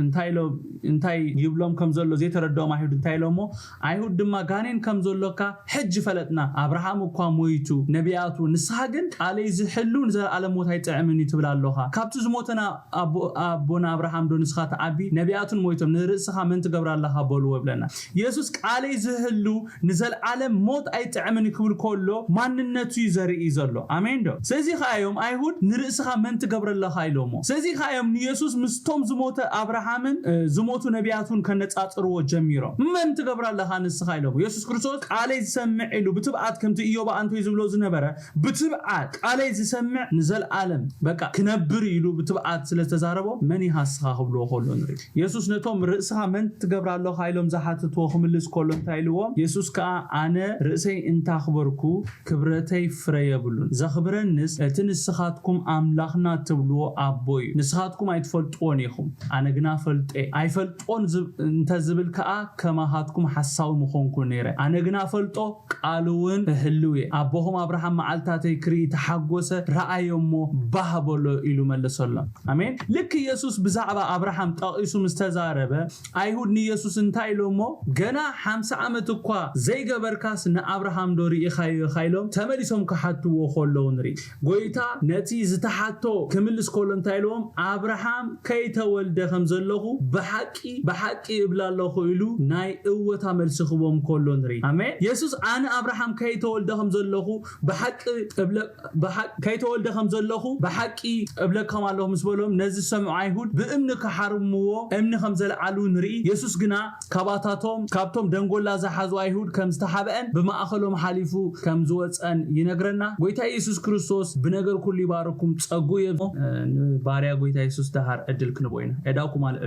انتاي يبلوم كم زلو زي تردو ما هيود انتاي لومو ايهود دما غانين كم زلوكا حج فلتنا ابراهام اكو مويتو نبياتو نسحقن قالي زحلو نزل عالم موت هيطعمني تبلالوها كابتو زموتنا ابونا ابراهام دو نسخات عبي نبياتون مويتم نرسخا من تغبرالها بولو وبلنا يسوس قالي زحلو نزل عالم موت ايطعمني كبل كولو ماننتو يزرئي زلو امين دو سيزي خايوم ايهود نرسخا من تغبرالها يلومو سيزي خايوم يسوس مستوم زموت ابراهامن زموتو نبياتون كنصاصرو جميرو من تغبرالها نسخا يلومو يسوس كريستوس قالي زسمع له بتبعات كمت ايوبا انتو يزبلو زنبره بتبعات قالي زسمع نزل عالم بقى كنبر يلو بتبعات ስለተዛረቦ من يحسخا خبلو خلو نري يسوس نتوم رئسها من تغبرالو خايلوم زحاتتو خملس كولن تايلو يسوس كا انا رئسي انت خبركو كبرتي فريبلون زخبرنس تنسخاتكم املاخنا تبلو ابوي نسخاتكم ايتفلطون يخم انا غنا فلطي ايفلطون انت زبل كا كما هاتكم حساو مخونكو نيره انا غنا فلطو قالون هلوي ابوهم ابراهام معلتاتي كري تحغوسه رايومو باهبولو إلو ملسولم امين لك يسوس بزعبه ابراهام طقيسو مستزاربه ايهود ني يسوس انتايلومو غنا 50 عمت اكو زي غبركاس ن ابراهام دوري خايلوم تمليسوم كحتو خلو نري غويتا نتي زتحاتو كملس كولن تايلوم ابراهام كيتولد خمزلخو بحقي ابلالو خيلو ناي اوتا ملسخوم كولو نري امين يسوس انا ابراهام كيتولد خمزلخو بحق كيتولد خمزلخو بحقي ابلكم الله مسبلهم نزي سمع ايهود بامنك حرمو امن خمزل علو نري يسوس غنا كابتوم دنغولا زحازو ايهود كم استحبن بماخلهم حليفو كم زوصن ينغرنا غويتا يسوس كريستوس بنغر كل يباركم صغو باريا غويتا يسوس دهار ادل كنبوينا اداكم على